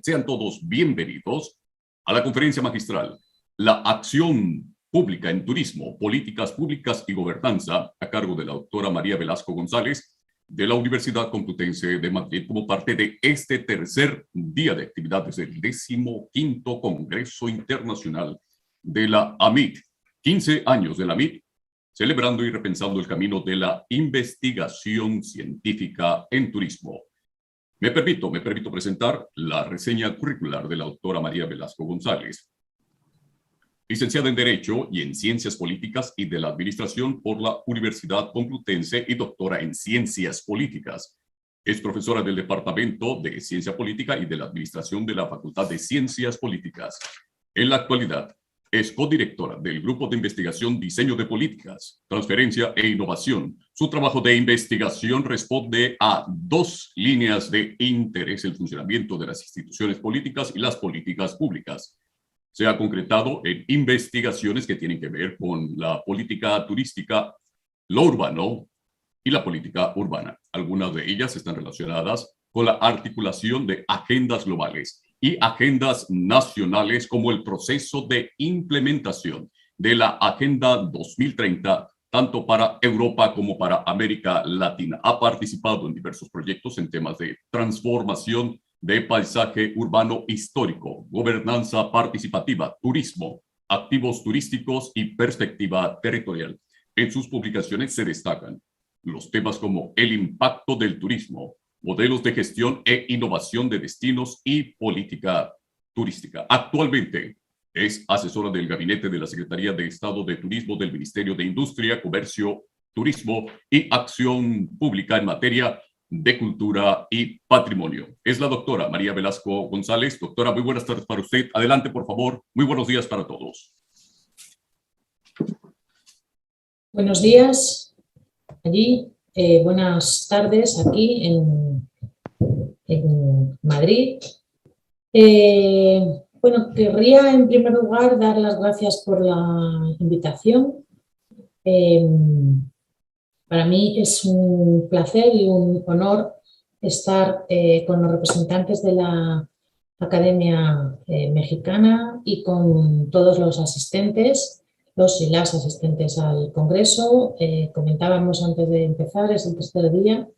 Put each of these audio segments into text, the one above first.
Sean todos bienvenidos a la conferencia magistral, La acción pública en turismo, políticas públicas y gobernanza, a cargo de la doctora María Velasco González, de la Universidad Complutense de Madrid, como parte de este tercer día de actividades del 15º Congreso Internacional de la AMIT. 15 años de la AMIT, celebrando y repensando el camino de la investigación científica en turismo. Me permito presentar la reseña curricular de la doctora María Velasco González. Licenciada en Derecho y en Ciencias Políticas y de la Administración por la Universidad Complutense y doctora en Ciencias Políticas. Es profesora del Departamento de Ciencia Política y de la Administración de la Facultad de Ciencias Políticas. En la actualidad, es codirectora del Grupo de Investigación Diseño de Políticas, Transferencia e Innovación. Su trabajo de investigación responde a dos líneas de interés: el funcionamiento de las instituciones políticas y las políticas públicas. Se ha concretado en investigaciones que tienen que ver con la política turística, lo urbano y la política urbana. Algunas de ellas están relacionadas con la articulación de agendas globales y agendas nacionales, como el proceso de implementación de la Agenda 2030, tanto para Europa como para América Latina. Ha participado en diversos proyectos en temas de transformación de paisaje urbano histórico, gobernanza participativa, turismo, activos turísticos y perspectiva territorial. En sus publicaciones se destacan los temas como el impacto del turismo, modelos de gestión e innovación de destinos y política turística. Actualmente es asesora del Gabinete de la Secretaría de Estado de Turismo del Ministerio de Industria, Comercio, Turismo y Acción Pública en materia de cultura y patrimonio. Es la doctora María Velasco González. Doctora, muy buenas tardes para usted. Adelante, por favor. Muy buenos días para todos. Buenos días allí. Buenas tardes aquí en Madrid. Bueno, querría en primer lugar dar las gracias por la invitación. Para mí es un placer y un honor estar con los representantes de la Academia Mexicana y con todos los asistentes, los y las asistentes al Congreso. Comentábamos antes de empezar, es el tercer día,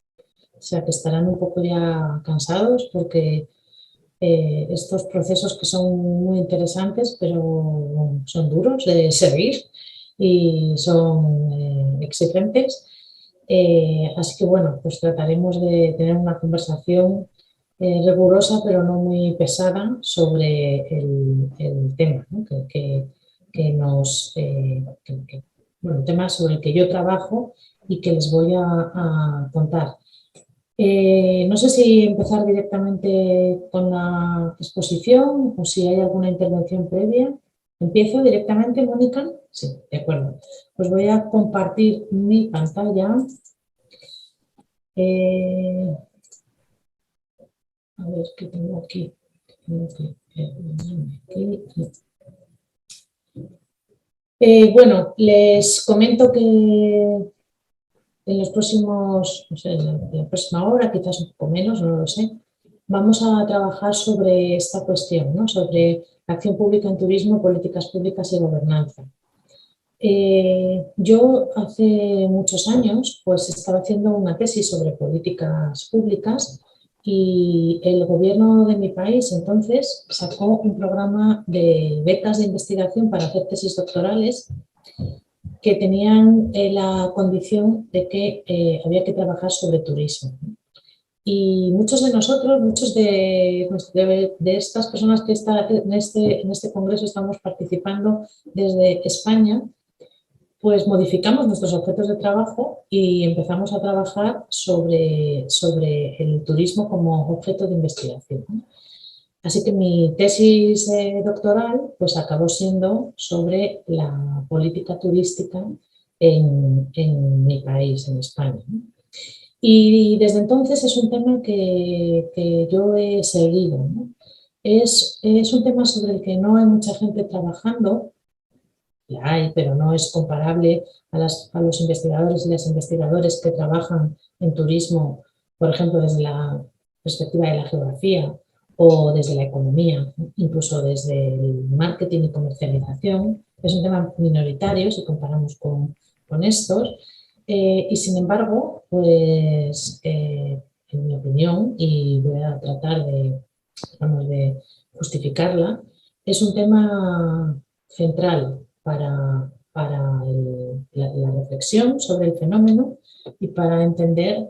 o sea que estarán un poco ya cansados porque estos procesos que son muy interesantes, pero son duros de seguir y son exigentes. Así que bueno, pues trataremos de tener una conversación rigurosa pero no muy pesada sobre el tema, ¿no? Bueno, el tema sobre el que yo trabajo y que les voy a contar. No sé si empezar directamente con la exposición o si hay alguna intervención previa. ¿Empiezo directamente, Mónica? Sí, de acuerdo. Pues voy a compartir mi pantalla. A ver, ¿qué tengo aquí? Bueno, les comento que en los próximos, no sé, en la próxima hora, quizás un poco menos, no lo sé, vamos a trabajar sobre esta cuestión, ¿no? Sobre la acción pública en turismo, políticas públicas y gobernanza. Yo hace muchos años pues estaba haciendo una tesis sobre políticas públicas y el gobierno de mi país entonces sacó un programa de becas de investigación para hacer tesis doctorales que tenían la condición de que había que trabajar sobre turismo. Y muchos de nosotros, muchos de estas personas que están en este congreso estamos participando desde España, pues modificamos nuestros objetos de trabajo y empezamos a trabajar sobre el turismo como objeto de investigación. Así que mi tesis doctoral pues acabó siendo sobre la política turística en mi país, en España. Y desde entonces es un tema que yo he seguido, ¿no? Es un tema sobre el que no hay mucha gente trabajando. La hay, pero no es comparable a los investigadores y las investigadoras que trabajan en turismo, por ejemplo, desde la perspectiva de la geografía o desde la economía, incluso desde el marketing y comercialización. Es un tema minoritario si comparamos con estos. Y sin embargo, pues en mi opinión, y voy a tratar digamos, de justificarla, es un tema central para la reflexión sobre el fenómeno y para entender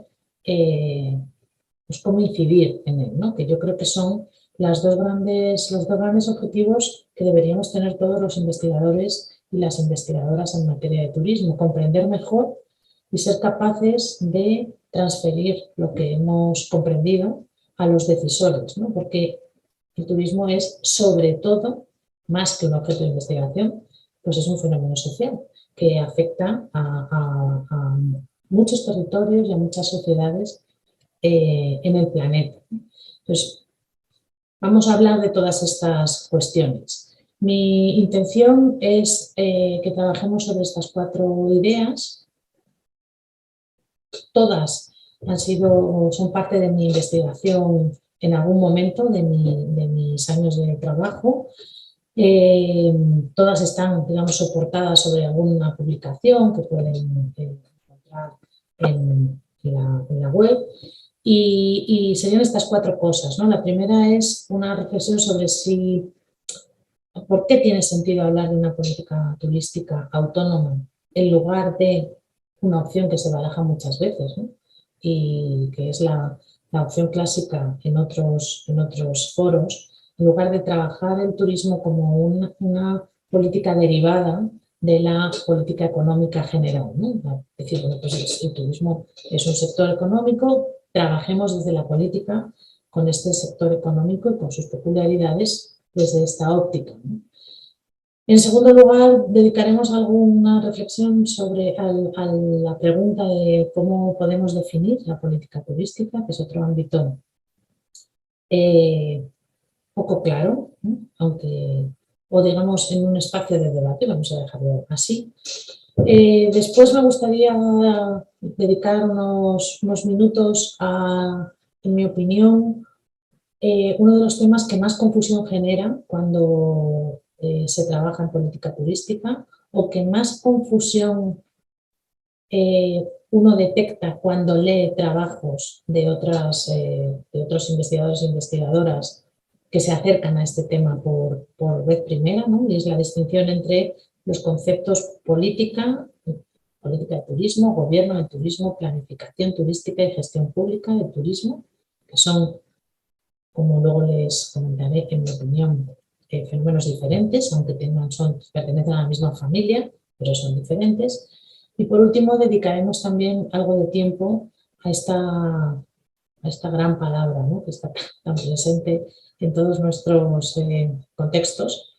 pues cómo incidir en él, ¿no? Que yo creo que son los dos grandes objetivos que deberíamos tener todos los investigadores y las investigadoras en materia de turismo: comprender mejor y ser capaces de transferir lo que hemos comprendido a los decisores, ¿no? Porque el turismo es, sobre todo, más que un objeto de investigación, pues es un fenómeno social que afecta a muchos territorios y a muchas sociedades en el planeta. Entonces, vamos a hablar de todas estas cuestiones. Mi intención es que trabajemos sobre estas 4 ideas. Todas son parte de mi investigación en algún momento de mis años de trabajo. Todas están, digamos, soportadas sobre alguna publicación que pueden encontrar en la web. Y serían estas 4 cosas, ¿no? La primera es una reflexión sobre por qué tiene sentido hablar de una política turística autónoma en lugar de una opción que se baraja muchas veces, ¿no? Y que es la opción clásica en otros foros, en lugar de trabajar el turismo como una política derivada de la política económica general, ¿no? Es decir, bueno, pues el turismo es un sector económico, trabajemos desde la política con este sector económico y con sus peculiaridades desde esta óptica, ¿no? En segundo lugar, dedicaremos alguna reflexión sobre la pregunta de cómo podemos definir la política turística, que es otro ámbito poco claro, ¿no? Aunque, o digamos, en un espacio de debate, vamos a dejarlo así. Después me gustaría dedicar unos minutos a, en mi opinión, uno de los temas que más confusión genera cuando se trabaja en política turística, o que más confusión uno detecta cuando lee trabajos de otros investigadores e investigadoras que se acercan a este tema por vez primera, ¿no? Y es la distinción entre los conceptos política de turismo, gobierno del turismo, planificación turística y gestión pública del turismo, que son, como luego les comentaré, en mi opinión, fenómenos diferentes, aunque pertenecen a la misma familia, pero son diferentes. Y por último, dedicaremos también algo de tiempo a esta gran palabra, ¿no? Que está tan presente en todos nuestros contextos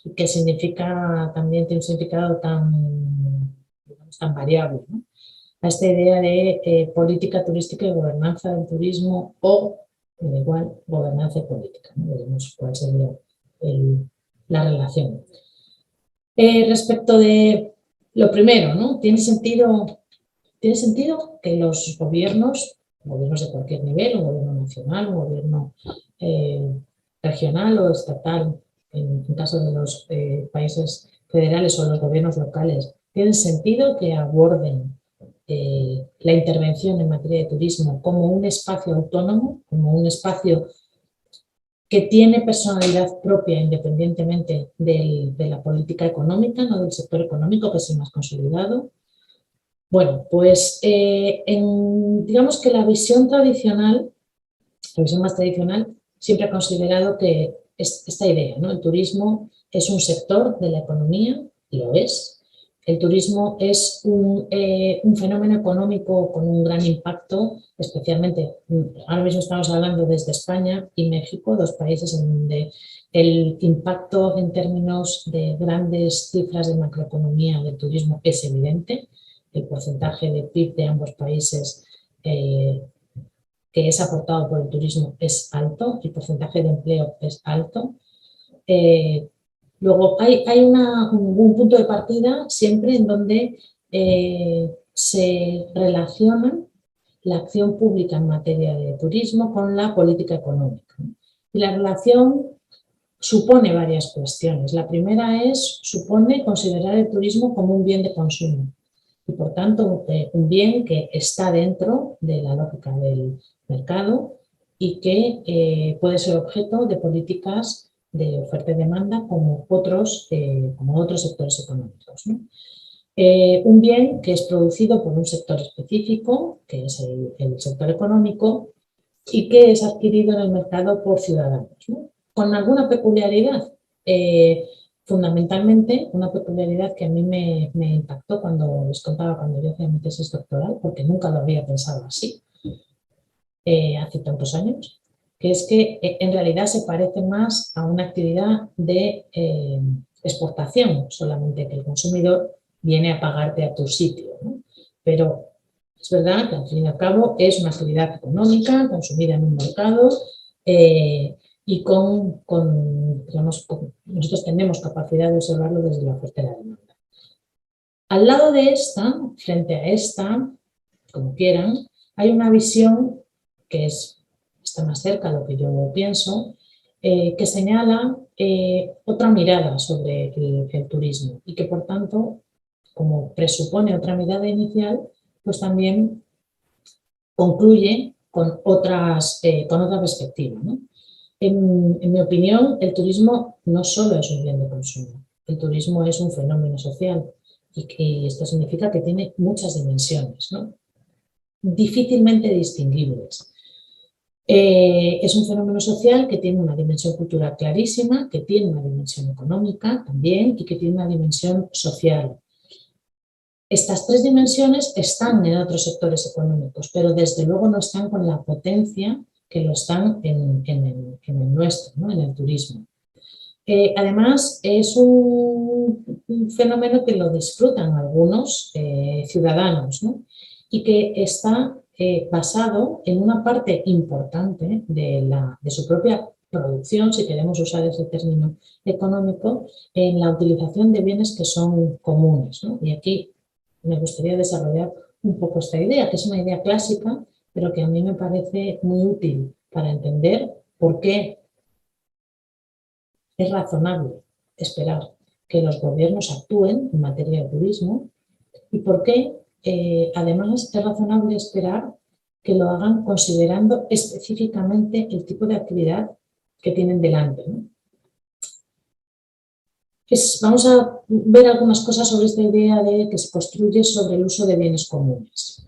y que tiene un significado tan variable, ¿no? A esta idea de política turística y gobernanza del turismo, o igual gobernanza y política, ¿no? Veremos cuál sería la relación. Respecto de lo primero, ¿no? ¿Tiene sentido que los gobiernos de cualquier nivel, un gobierno nacional, un gobierno regional o estatal, en caso de los países federales o los gobiernos locales, tienen sentido que aborden la intervención en materia de turismo como un espacio autónomo, como un espacio que tiene personalidad propia independientemente de la política económica, no del sector económico, que es el más consolidado? Bueno, pues digamos que la visión más tradicional, siempre ha considerado que esta idea, ¿no? El turismo es un sector de la economía, y lo es. El turismo es un fenómeno económico con un gran impacto, especialmente, ahora mismo estamos hablando desde España y México, 2 países en donde el impacto en términos de grandes cifras de macroeconomía del turismo es evidente. El porcentaje de PIB de ambos países que es aportado por el turismo es alto, el porcentaje de empleo es alto. Luego hay un punto de partida siempre en donde se relaciona la acción pública en materia de turismo con la política económica. Y la relación supone varias cuestiones. La primera supone considerar el turismo como un bien de consumo y, por tanto, un bien que está dentro de la lógica del mercado y que puede ser objeto de políticas de oferta y demanda como otros sectores económicos, ¿no? Un bien que es producido por un sector específico, que es el sector económico, y que es adquirido en el mercado por ciudadanos, ¿no? Con alguna peculiaridad. Fundamentalmente, una peculiaridad que a mí me impactó cuando les contaba cuando yo hacía mi tesis doctoral, porque nunca lo había pensado así, hace tantos años, que es que en realidad se parece más a una actividad de exportación, solamente que el consumidor viene a pagarte a tu sitio, ¿no? Pero es verdad que al fin y al cabo es una actividad económica consumida en un mercado y digamos, nosotros tenemos capacidad de observarlo desde la oferta y la demanda. Al lado de esta, frente a esta, como quieran, hay una visión que está más cerca de lo que yo pienso, que señala otra mirada sobre el turismo y que, por tanto, como presupone otra mirada inicial, pues también concluye con otra perspectiva, ¿no? En mi opinión, el turismo no solo es un bien de consumo, el turismo es un fenómeno social y esto significa que tiene muchas dimensiones, ¿no? Difícilmente distinguibles. Es un fenómeno social que tiene una dimensión cultural clarísima, que tiene una dimensión económica también y que tiene una dimensión social. Estas tres dimensiones están en otros sectores económicos, pero desde luego no están con la potencia que lo están en el nuestro, ¿no? En el turismo. Además, es un fenómeno que lo disfrutan algunos ciudadanos, ¿no? Y que está basado en una parte importante de su propia producción, si queremos usar ese término económico, en la utilización de bienes que son comunes, ¿no? Y aquí me gustaría desarrollar un poco esta idea, que es una idea clásica, pero que a mí me parece muy útil para entender por qué es razonable esperar que los gobiernos actúen en materia de turismo y por qué, además, es razonable esperar que lo hagan considerando específicamente el tipo de actividad que tienen delante, ¿no? Vamos a ver algunas cosas sobre esta idea de que se construye sobre el uso de bienes comunes.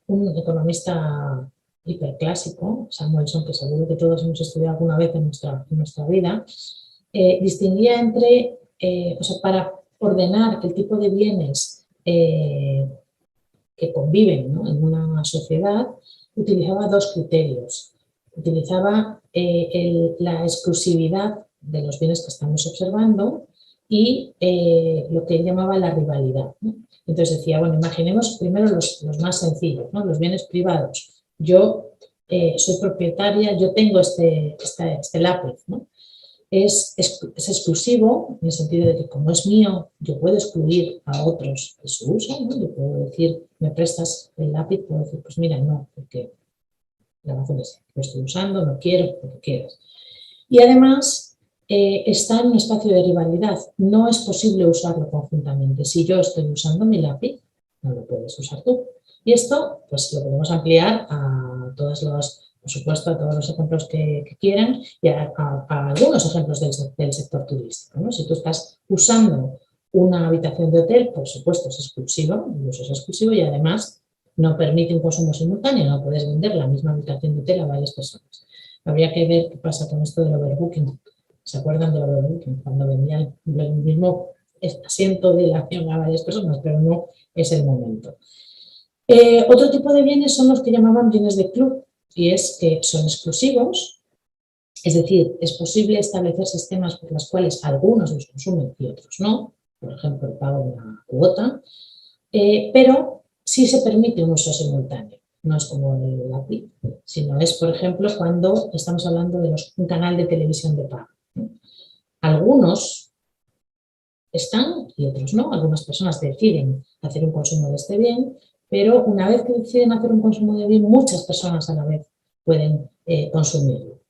Un economista hiperclásico, Samuelson, que seguro que todos hemos estudiado alguna vez en nuestra vida, distinguía entre, para ordenar el tipo de bienes que conviven, ¿no?, en una sociedad, utilizaba dos criterios. Utilizaba la exclusividad de los bienes que estamos observando y lo que él llamaba la rivalidad, ¿no? Entonces decía, bueno, imaginemos primero los más sencillos, ¿no?, los bienes privados. Yo soy propietaria, yo tengo este lápiz, ¿no? Es exclusivo en el sentido de que como es mío, yo puedo excluir a otros de su uso, ¿no? Yo puedo decir, me prestas el lápiz, puedo decir, pues mira, no, porque la razón es que lo estoy usando, no quiero, lo que quieras. Y además está en un espacio de rivalidad, no es posible usarlo conjuntamente. Si yo estoy usando mi lápiz, no lo puedes usar tú. Y esto pues lo podemos ampliar a todas las, por supuesto, a todos los ejemplos que quieran y a algunos ejemplos del sector turístico, ¿no? Si tú estás usando una habitación de hotel, por supuesto es exclusivo, el uso es exclusivo y además no permite un consumo simultáneo, no puedes vender la misma habitación de hotel a varias personas. Habría que ver qué pasa con esto del overbooking. ¿Se acuerdan del overbooking? Cuando vendían el mismo asiento de avión a varias personas, pero no es el momento. Otro tipo de bienes son los que llamaban bienes de club, y es que son exclusivos, es decir, es posible establecer sistemas por los cuales algunos los consumen y otros no, por ejemplo, el pago de una cuota, pero sí se permite un uso simultáneo. No es como el lápiz, sino es, por ejemplo, cuando estamos hablando de un canal de televisión de pago, ¿no? Algunos están y otros no. Algunas personas deciden hacer un consumo de este bien, pero una vez que deciden hacer un consumo de bien, muchas personas a la vez pueden consumirlo.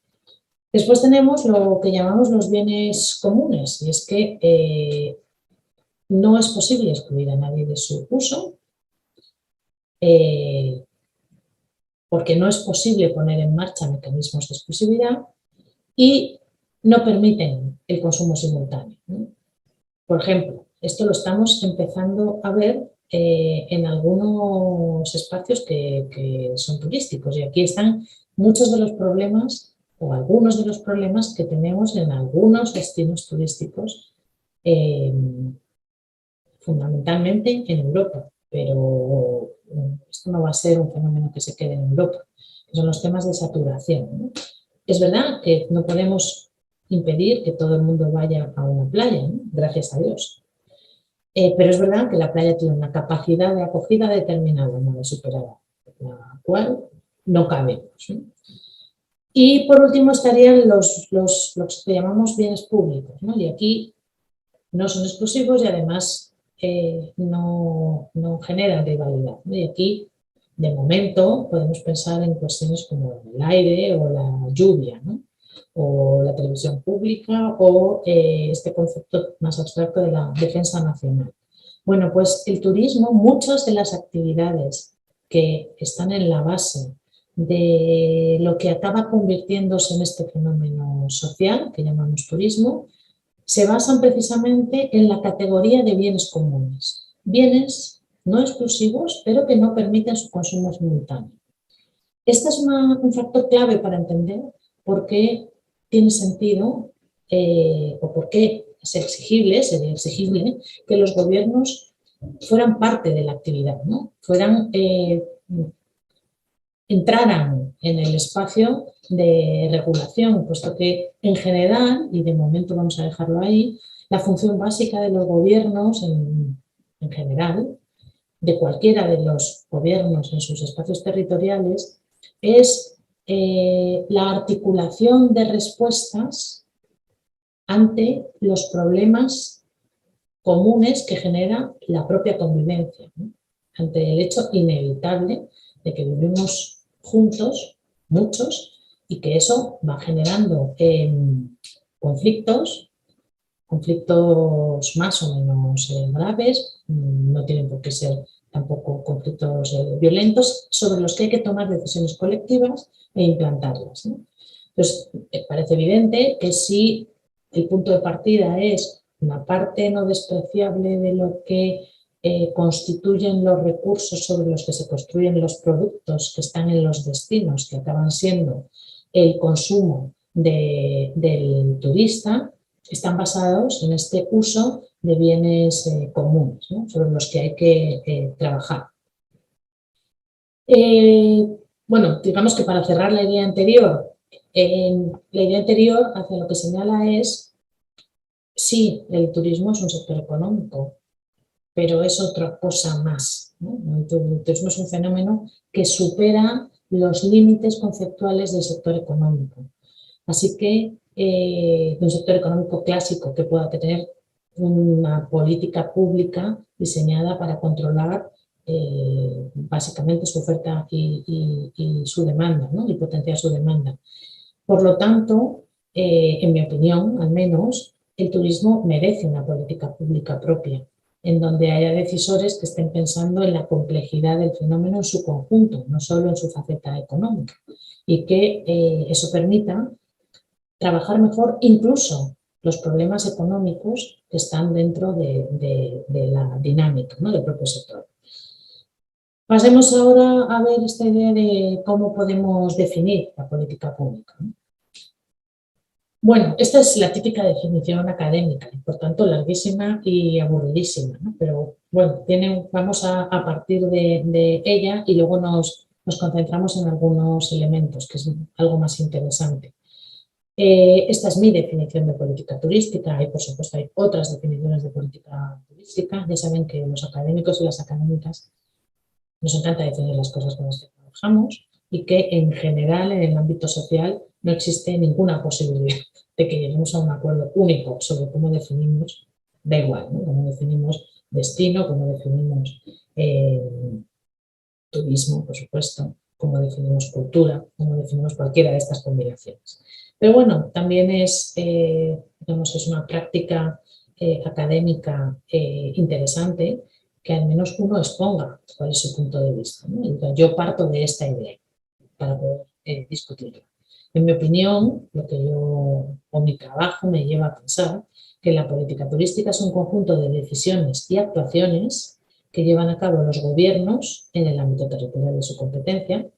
Después tenemos lo que llamamos los bienes comunes, y es que no es posible excluir a nadie de su uso, porque no es posible poner en marcha mecanismos de exclusividad y no permiten el consumo simultáneo, ¿no? Por ejemplo, esto lo estamos empezando a ver en algunos espacios que son turísticos, y aquí están muchos de los problemas o algunos de los problemas que tenemos en algunos destinos turísticos, eh, fundamentalmente en Europa, pero esto no va a ser un fenómeno que se quede en Europa, que son los temas de saturación, ¿no? Es verdad que no podemos impedir que todo el mundo vaya a una playa, ¿no? Gracias a Dios. Pero es verdad que la playa tiene una capacidad de acogida determinada, no superada, la cual no cabemos, ¿no? Y por último estarían los que llamamos bienes públicos, ¿no? Y aquí no son exclusivos y además no generan rivalidad, ¿no? Y aquí, de momento, podemos pensar en cuestiones como el aire o la lluvia, ¿no? O la televisión pública o este concepto más abstracto de la defensa nacional. Bueno, pues el turismo, muchas de las actividades que están en la base de lo que acaba convirtiéndose en este fenómeno social que llamamos turismo, se basan precisamente en la categoría de bienes comunes. Bienes no exclusivos, pero que no permiten su consumo simultáneo. Este es un factor clave para entender por qué tiene sentido o por qué sería exigible que los gobiernos fueran parte de la actividad, ¿no? Entraran en el espacio de regulación, puesto que en general, y de momento vamos a dejarlo ahí, la función básica de los gobiernos en general, de cualquiera de los gobiernos en sus espacios territoriales, es la articulación de respuestas ante los problemas comunes que genera la propia convivencia, ¿no? Ante el hecho inevitable de que vivimos juntos, muchos, y que eso va generando conflictos más o menos graves, no tienen por qué ser tampoco conflictos violentos, sobre los que hay que tomar decisiones colectivas e implantarlas, ¿no? Entonces, parece evidente que si el punto de partida es una parte no despreciable de lo que constituyen los recursos sobre los que se construyen los productos que están en los destinos, que acaban siendo el consumo del turista, están basados en este uso de bienes comunes, ¿no? Sobre los que hay que trabajar. Bueno, digamos que para cerrar la idea anterior, hacia lo que señala es, sí, el turismo es un sector económico, pero es otra cosa más, ¿no? El turismo es un fenómeno que supera los límites conceptuales del sector económico. Así que un sector económico clásico que pueda tener una política pública diseñada para controlar básicamente su oferta y su demanda, ¿no? Y potenciar su demanda. Por lo tanto, en mi opinión, al menos, el turismo merece una política pública propia, en donde haya decisores que estén pensando en la complejidad del fenómeno en su conjunto, no solo en su faceta económica, y que eso permita trabajar mejor incluso los problemas económicos que están dentro de la dinámica, ¿no? Del propio sector. Pasemos ahora a ver esta idea de cómo podemos definir la política pública, ¿no? Bueno, esta es la típica definición académica y por tanto larguísima y aburridísima, ¿no? Pero bueno, vamos a partir de ella y luego nos concentramos en algunos elementos, que es algo más interesante. Esta es mi definición de política turística y por supuesto hay otras definiciones de política turística. Ya saben que los académicos y las académicas nos encanta definir las cosas con las que trabajamos y que en general en el ámbito social no existe ninguna posibilidad de que lleguemos a un acuerdo único sobre cómo definimos, da igual, ¿no? Cómo definimos destino, cómo definimos turismo, por supuesto, cómo definimos cultura, cómo definimos cualquiera de estas combinaciones. Pero bueno, también digamos, es una práctica académica interesante que al menos uno exponga cuál es su punto de vista, ¿no? Y yo parto de esta idea para poder discutirla. En mi opinión, o mi trabajo me lleva a pensar que la política turística es un conjunto de decisiones y actuaciones que llevan a cabo los gobiernos en el ámbito territorial de su competencia,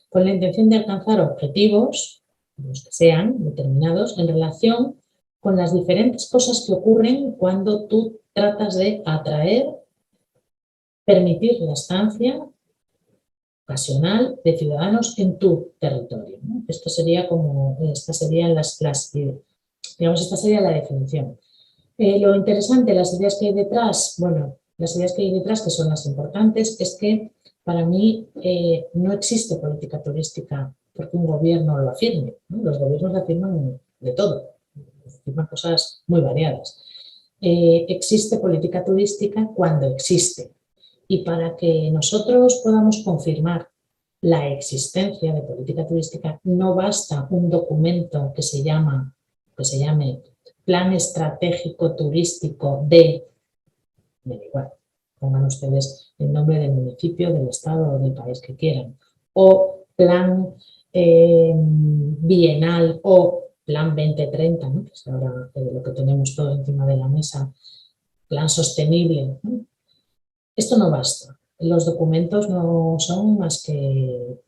con la intención de alcanzar objetivos, los que sean determinados, en relación con las diferentes cosas que ocurren cuando tú tratas de atraer, permitir la estancia ocasional de ciudadanos en tu territorio, ¿no? Esto sería esta sería digamos, esta sería la definición. Lo interesante, las ideas que hay detrás, bueno, las ideas que hay detrás, que son las importantes, es que para mí no existe política turística porque un gobierno lo afirme, ¿no? Los gobiernos afirman de todo, afirman cosas muy variadas. Existe política turística cuando existe. Y para que nosotros podamos confirmar la existencia de política turística, no basta un documento que se llame Plan Estratégico Turístico me da igual, pongan ustedes el nombre del municipio, del estado o del país que quieran, o Plan Bienal o Plan 2030, ¿no? Que es ahora lo que tenemos todo encima de la mesa, Plan Sostenible, ¿no? Esto no basta. Los documentos no son más que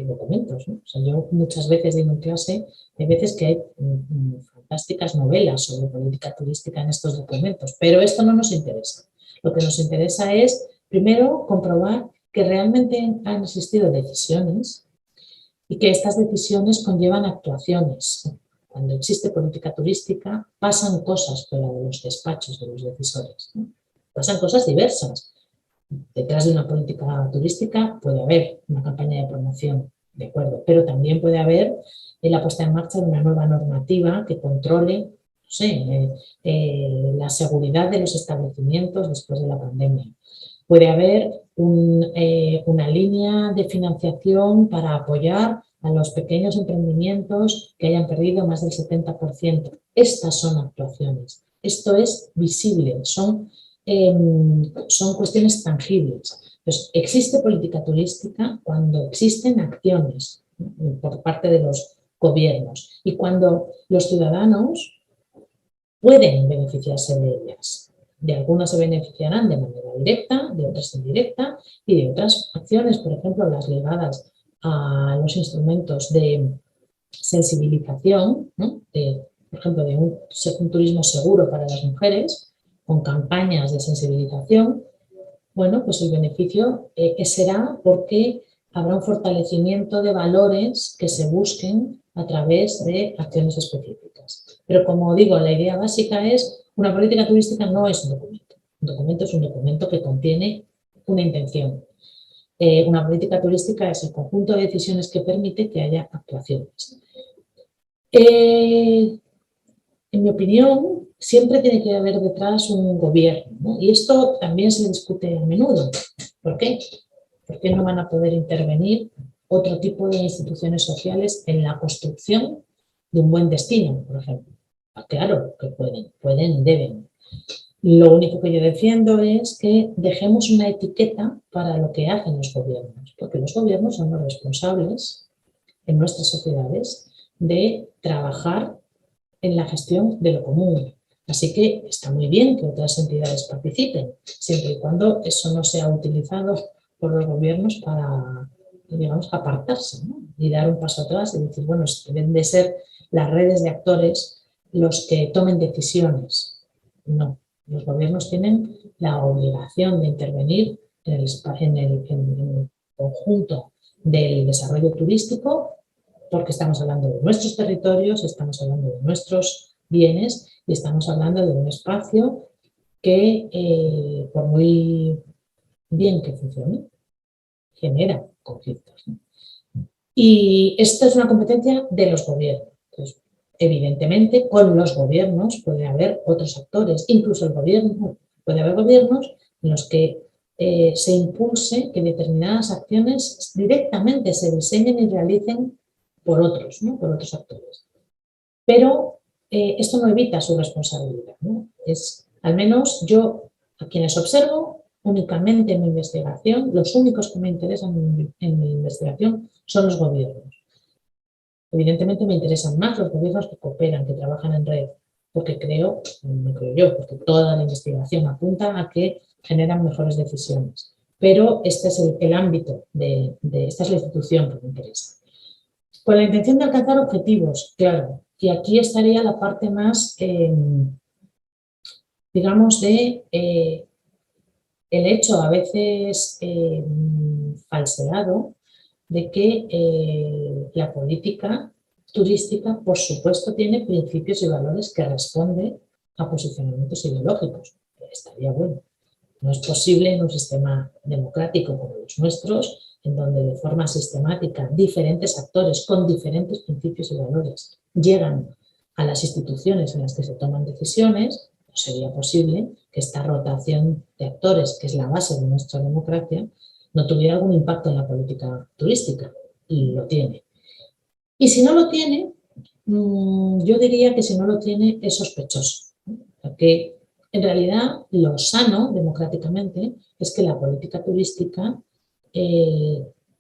documentos, ¿no? O sea, yo muchas veces digo en clase, hay veces que hay fantásticas novelas sobre política turística en estos documentos, pero esto no nos interesa. Lo que nos interesa es, primero, comprobar que realmente han existido decisiones y que estas decisiones conllevan actuaciones. Cuando existe política turística, pasan cosas fuera de los despachos de los decisores, ¿no? Pasan cosas diversas. Detrás de una política turística puede haber una campaña de promoción, de acuerdo, pero también puede haber la puesta en marcha de una nueva normativa que controle, no sé, la seguridad de los establecimientos después de la pandemia. Puede haber una línea de financiación para apoyar a los pequeños emprendimientos que hayan perdido más del 70%. Estas son actuaciones. Esto es visible, son cuestiones tangibles. Entonces, existe política turística cuando existen acciones por parte de los gobiernos y cuando los ciudadanos pueden beneficiarse de ellas. De algunas se beneficiarán de manera directa, de otras indirecta y de otras acciones, por ejemplo, las ligadas a los instrumentos de sensibilización, ¿no? Por ejemplo, de un turismo seguro para las mujeres, con campañas de sensibilización. Bueno, pues el beneficio será porque habrá un fortalecimiento de valores que se busquen a través de acciones específicas. Pero como digo, la idea básica es, una política turística no es un documento. Un documento es un documento que contiene una intención. Una política turística es el conjunto de decisiones que permite que haya actuaciones. En mi opinión, siempre tiene que haber detrás un gobierno, ¿no? Y esto también se discute a menudo. ¿Por qué? ¿Por qué no van a poder intervenir otro tipo de instituciones sociales en la construcción de un buen destino, por ejemplo? Claro que pueden y deben. Lo único que yo defiendo es que dejemos una etiqueta para lo que hacen los gobiernos, porque los gobiernos son los responsables en nuestras sociedades de trabajar en la gestión de lo común. Así que está muy bien que otras entidades participen, siempre y cuando eso no sea utilizado por los gobiernos para, digamos, apartarse, ¿no? Y dar un paso atrás y decir, bueno, deben de ser las redes de actores los que tomen decisiones. No, los gobiernos tienen la obligación de intervenir en el conjunto del desarrollo turístico, porque estamos hablando de nuestros territorios, estamos hablando de nuestros bienes y estamos hablando de un espacio que, por muy bien que funcione, genera conflictos, ¿no? Y esta es una competencia de los gobiernos. Entonces, evidentemente, con los gobiernos puede haber otros actores, incluso el gobierno, puede haber gobiernos en los que se impulse que determinadas acciones directamente se diseñen y realicen por otros, ¿no? Por otros actores. Pero esto no evita su responsabilidad, ¿no? Al menos yo, a quienes observo, únicamente en mi investigación, los únicos que me interesan en mi investigación son los gobiernos. Evidentemente me interesan más los gobiernos que cooperan, que trabajan en red, porque no creo yo, porque toda la investigación apunta a que generan mejores decisiones. Pero este es el ámbito, esta es la institución que me interesa. Con la intención de alcanzar objetivos, claro, y aquí estaría la parte más, digamos, de el hecho a veces falseado de que la política turística, por supuesto, tiene principios y valores que responden a posicionamientos ideológicos. Estaría bueno. No es posible en un sistema democrático como los nuestros, en donde de forma sistemática diferentes actores con diferentes principios y valores llegan a las instituciones en las que se toman decisiones. No sería posible que esta rotación de actores, que es la base de nuestra democracia, no tuviera algún impacto en la política turística, y lo tiene. Y si no lo tiene, yo diría que si no lo tiene es sospechoso, ¿no? Porque en realidad lo sano democráticamente es que la política turística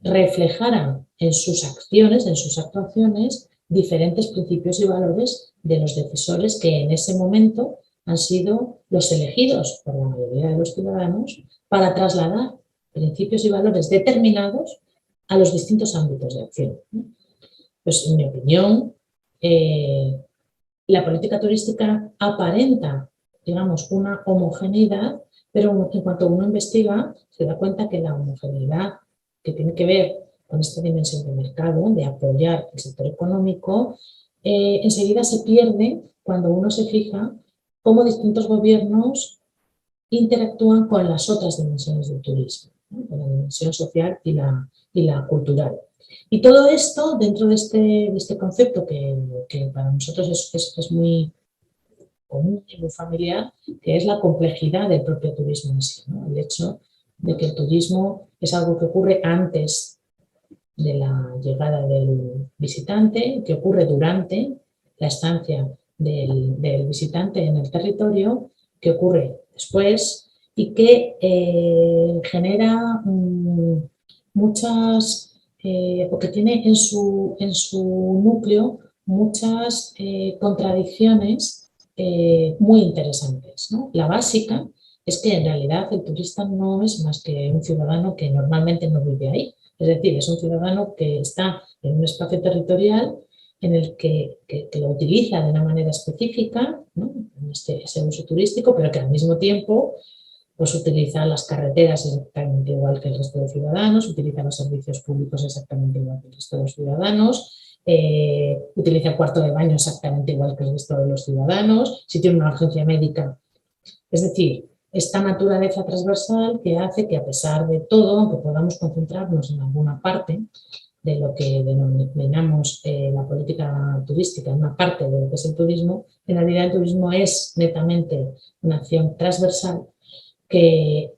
reflejara en sus acciones, en sus actuaciones, diferentes principios y valores de los decisores que en ese momento han sido los elegidos por la mayoría de los ciudadanos para trasladar principios y valores determinados a los distintos ámbitos de acción. Pues, en mi opinión, la política turística aparenta, digamos, una homogeneidad, pero en cuanto uno investiga, se da cuenta que la homogeneidad que tiene que ver con esta dimensión de mercado, de apoyar el sector económico, enseguida se pierde cuando uno se fija cómo distintos gobiernos interactúan con las otras dimensiones del turismo, ¿no? Con la dimensión social y la cultural. Y todo esto dentro de este concepto que para nosotros es muy común y muy familiar, que es la complejidad del propio turismo en sí, ¿no? El hecho de que el turismo es algo que ocurre antes de la llegada del visitante, que ocurre durante la estancia del visitante en el territorio, que ocurre después y que genera muchas, o que tiene en su núcleo muchas contradicciones muy interesantes, ¿no? La básica es que en realidad el turista no es más que un ciudadano que normalmente no vive ahí. Es decir, es un ciudadano que está en un espacio territorial en el que lo utiliza de una manera específica, ¿no? En ese uso turístico, pero que al mismo tiempo pues, utiliza las carreteras exactamente igual que el resto de ciudadanos, utiliza los servicios públicos exactamente igual que el resto de los ciudadanos, utiliza el cuarto de baño exactamente igual que el resto de los ciudadanos, si tiene una urgencia médica. Es decir, esta naturaleza transversal que hace que a pesar de todo, aunque podamos concentrarnos en alguna parte de lo que denominamos la política turística, en una parte de lo que es el turismo, en realidad el turismo es netamente una acción transversal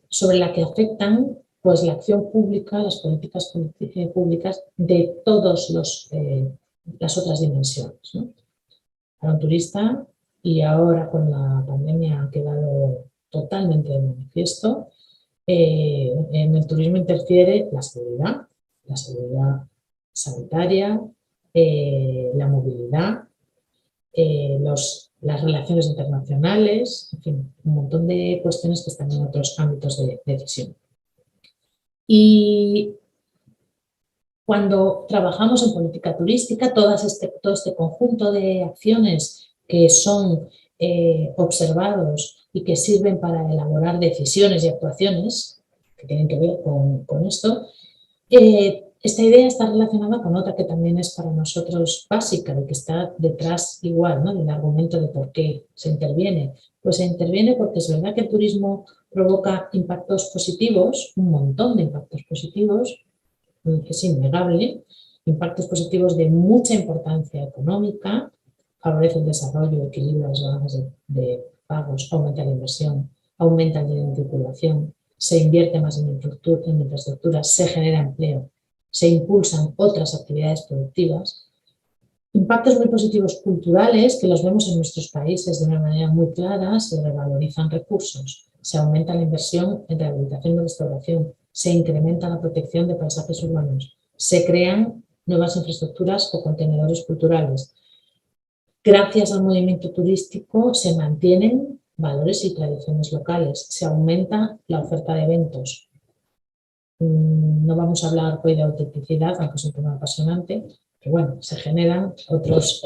sobre la que afectan pues, la acción pública, las políticas públicas de todas las otras dimensiones, ¿no? Para un turista, y ahora con la pandemia ha quedado totalmente de manifiesto, en el turismo interfiere la seguridad sanitaria, la movilidad, las relaciones internacionales, en fin, un montón de cuestiones que están en otros ámbitos de decisión. Y cuando trabajamos en política turística, todo este conjunto de acciones que son observados y que sirven para elaborar decisiones y actuaciones que tienen que ver con esto, esta idea está relacionada con otra que también es para nosotros básica, de que está detrás igual, ¿no? Del argumento de por qué se interviene. Pues se interviene porque es verdad que el turismo provoca impactos positivos, un montón de impactos positivos, es innegable, impactos positivos de mucha importancia económica, favorece el desarrollo, equilibra las balanzas de pagos, aumenta la inversión, aumenta el nivel de circulación, se invierte más en infraestructura, se genera empleo, se impulsan otras actividades productivas, Impactos muy positivos culturales que los vemos en nuestros países de una manera muy clara: se revalorizan recursos, se aumenta la inversión en rehabilitación y restauración, se incrementa la protección de paisajes urbanos, se crean nuevas infraestructuras o contenedores culturales. Gracias al movimiento turístico se mantienen valores y tradiciones locales, se aumenta la oferta de eventos. No vamos a hablar hoy de autenticidad, aunque es un tema apasionante, pero bueno, se generan otros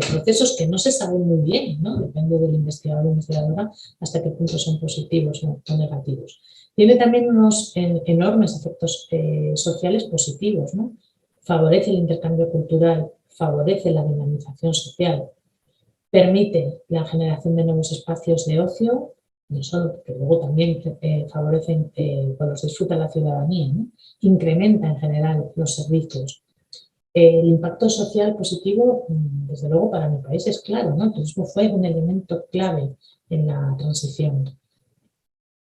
procesos que no se saben muy bien, ¿no? Depende del investigador o investigadora hasta qué punto son positivos o negativos. Tiene también unos enormes efectos sociales positivos, ¿no? Favorece el intercambio cultural, favorece la dinamización social, permite la generación de nuevos espacios de ocio, no solo, que luego también favorecen, los disfruta la ciudadanía, ¿no? Incrementa en general los servicios. El impacto social positivo, desde luego para mi país es claro, ¿no? El turismo fue un elemento clave en la transición.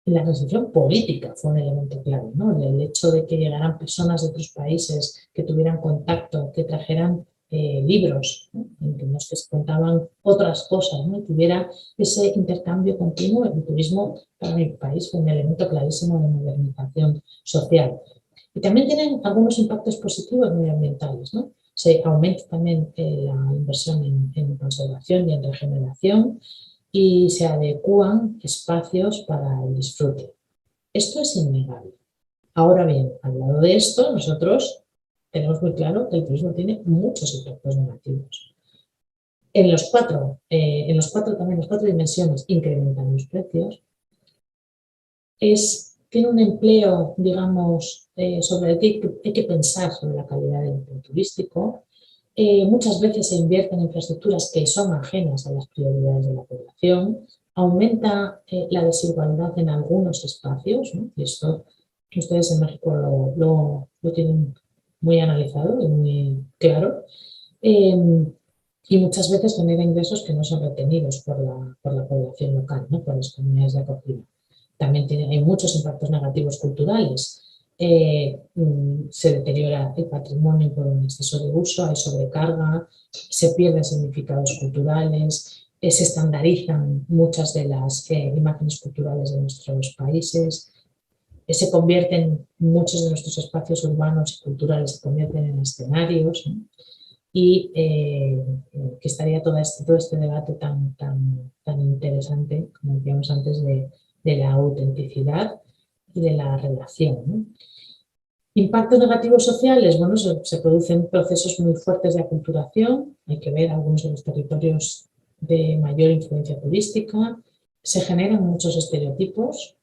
La transición política fue un elemento clave, ¿no? El hecho de que llegaran personas de otros países, que tuvieran contacto, que trajeran libros, ¿no? En los que se contaban otras cosas, ¿no? Que hubiera ese intercambio continuo. El turismo para mi país fue un elemento clarísimo de modernización social. Y también tienen algunos impactos positivos medioambientales, ¿no? Se aumenta también la inversión en conservación y en regeneración, y se adecúan espacios para el disfrute. Esto es innegable. Ahora bien, al lado de esto, nosotros tenemos muy claro que el turismo tiene muchos impactos negativos. En los cuatro dimensiones incrementan los precios. Tiene un empleo, digamos, sobre el que hay que pensar sobre la calidad del empleo turístico. Muchas veces se invierten en infraestructuras que son ajenas a las prioridades de la población, aumenta la desigualdad en algunos espacios, ¿no? Y esto ustedes en México lo tienen muy analizado y muy claro, y muchas veces genera ingresos que no son retenidos por la población local, ¿no? Por las comunidades de acogida. También hay muchos impactos negativos culturales. Se deteriora el patrimonio por un exceso de uso, hay sobrecarga, se pierden significados culturales, se estandarizan muchas de las imágenes culturales de nuestros países, se convierten muchos de nuestros espacios urbanos y culturales se convierten en escenarios, ¿no? Y que estaría todo este debate tan interesante, como decíamos antes, de la autenticidad y de la relación, ¿no? Impactos negativos sociales, bueno, se producen procesos muy fuertes de aculturación, hay que ver algunos de los territorios de mayor influencia turística, se generan muchos estereotipos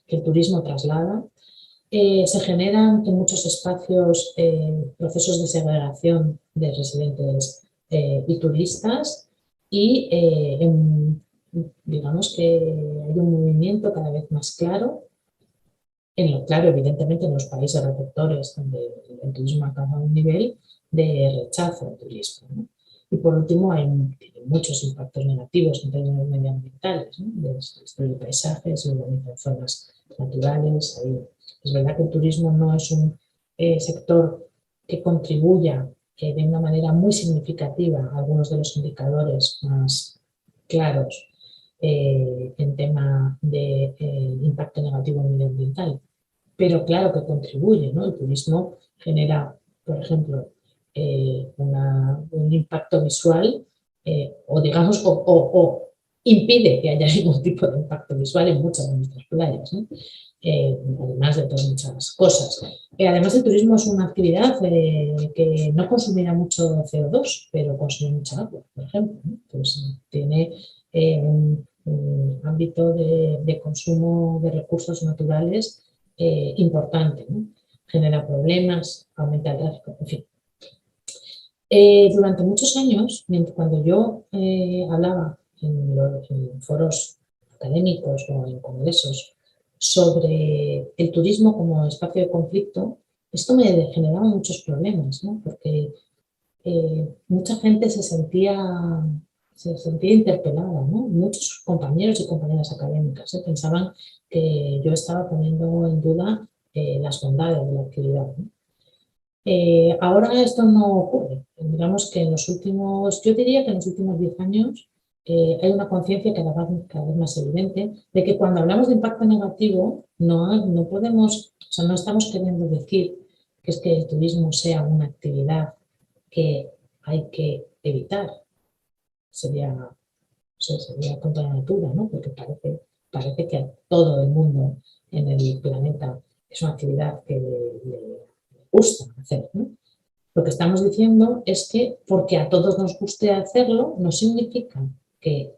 que el turismo traslada, se generan en muchos espacios procesos de segregación de residentes y turistas, y digamos que hay un movimiento cada vez más claro, claro, evidentemente en los países receptores donde el turismo alcanza un nivel de rechazo al turismo, ¿no? Y por último tiene muchos impactos negativos en términos medioambientales, ¿no? Destruye paisajes, urbaniza zonas naturales. Es verdad que el turismo no es un sector que contribuya de una manera muy significativa a algunos de los indicadores más claros en tema de impacto negativo medioambiental, pero claro que contribuye, ¿no? El turismo genera, por ejemplo, un impacto visual, o digamos, o impide que haya ningún tipo de impacto visual en muchas de nuestras playas, ¿no? Además de todas muchas cosas. Además, el turismo es una actividad que no consumirá mucho CO2, pero consume mucha agua, por ejemplo, ¿no? Pues tiene un ámbito de consumo de recursos naturales importante, ¿no? Genera problemas, aumenta el tráfico, en fin. Durante muchos años, cuando yo hablaba en foros académicos o en congresos sobre el turismo como espacio de conflicto, esto me generaba muchos problemas, ¿no? Porque mucha gente se sentía interpelada, ¿no? Muchos compañeros y compañeras académicas pensaban que yo estaba poniendo en duda las bondades de la actividad, ¿no? Ahora esto no ocurre. Digamos que en los últimos, yo diría que en los últimos 10 años hay una conciencia cada vez más evidente de que cuando hablamos de impacto negativo no podemos, o sea, no estamos queriendo decir que es que el turismo sea una actividad que hay que evitar. Sería contra la natura, ¿no? Porque parece que a todo el mundo en el planeta es una actividad que le gusta hacer, ¿no? Lo que estamos diciendo es que porque a todos nos guste hacerlo, no significa que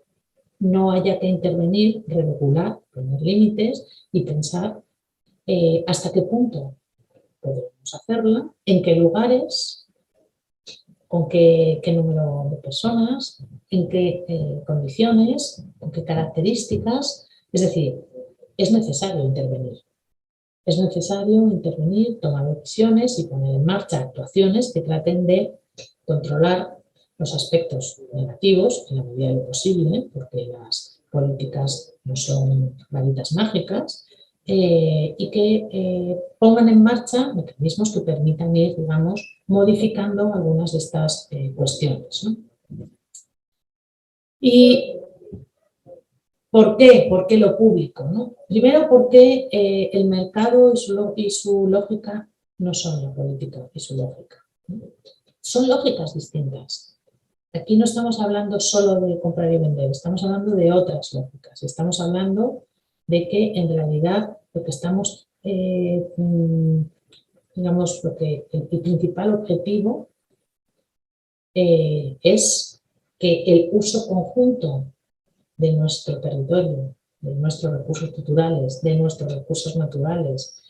no haya que intervenir, regular, poner límites y pensar hasta qué punto podemos hacerla, en qué lugares, con qué número de personas, en qué condiciones, con qué características. Es decir, es necesario intervenir. Es necesario intervenir, tomar decisiones y poner en marcha actuaciones que traten de controlar los aspectos negativos en la medida de lo posible, porque las políticas no son varitas mágicas, y que pongan en marcha mecanismos que permitan ir, digamos, modificando algunas de estas cuestiones, ¿no? Y ¿por qué? ¿Por qué lo público, ¿no? Primero porque el mercado y su lógica no son la política y su lógica, ¿no? Son lógicas distintas. Aquí no estamos hablando solo de comprar y vender, estamos hablando de otras lógicas. Estamos hablando de que en realidad lo que estamos, digamos, el principal objetivo es que el uso conjunto de nuestro territorio, de nuestros recursos culturales, de nuestros recursos naturales,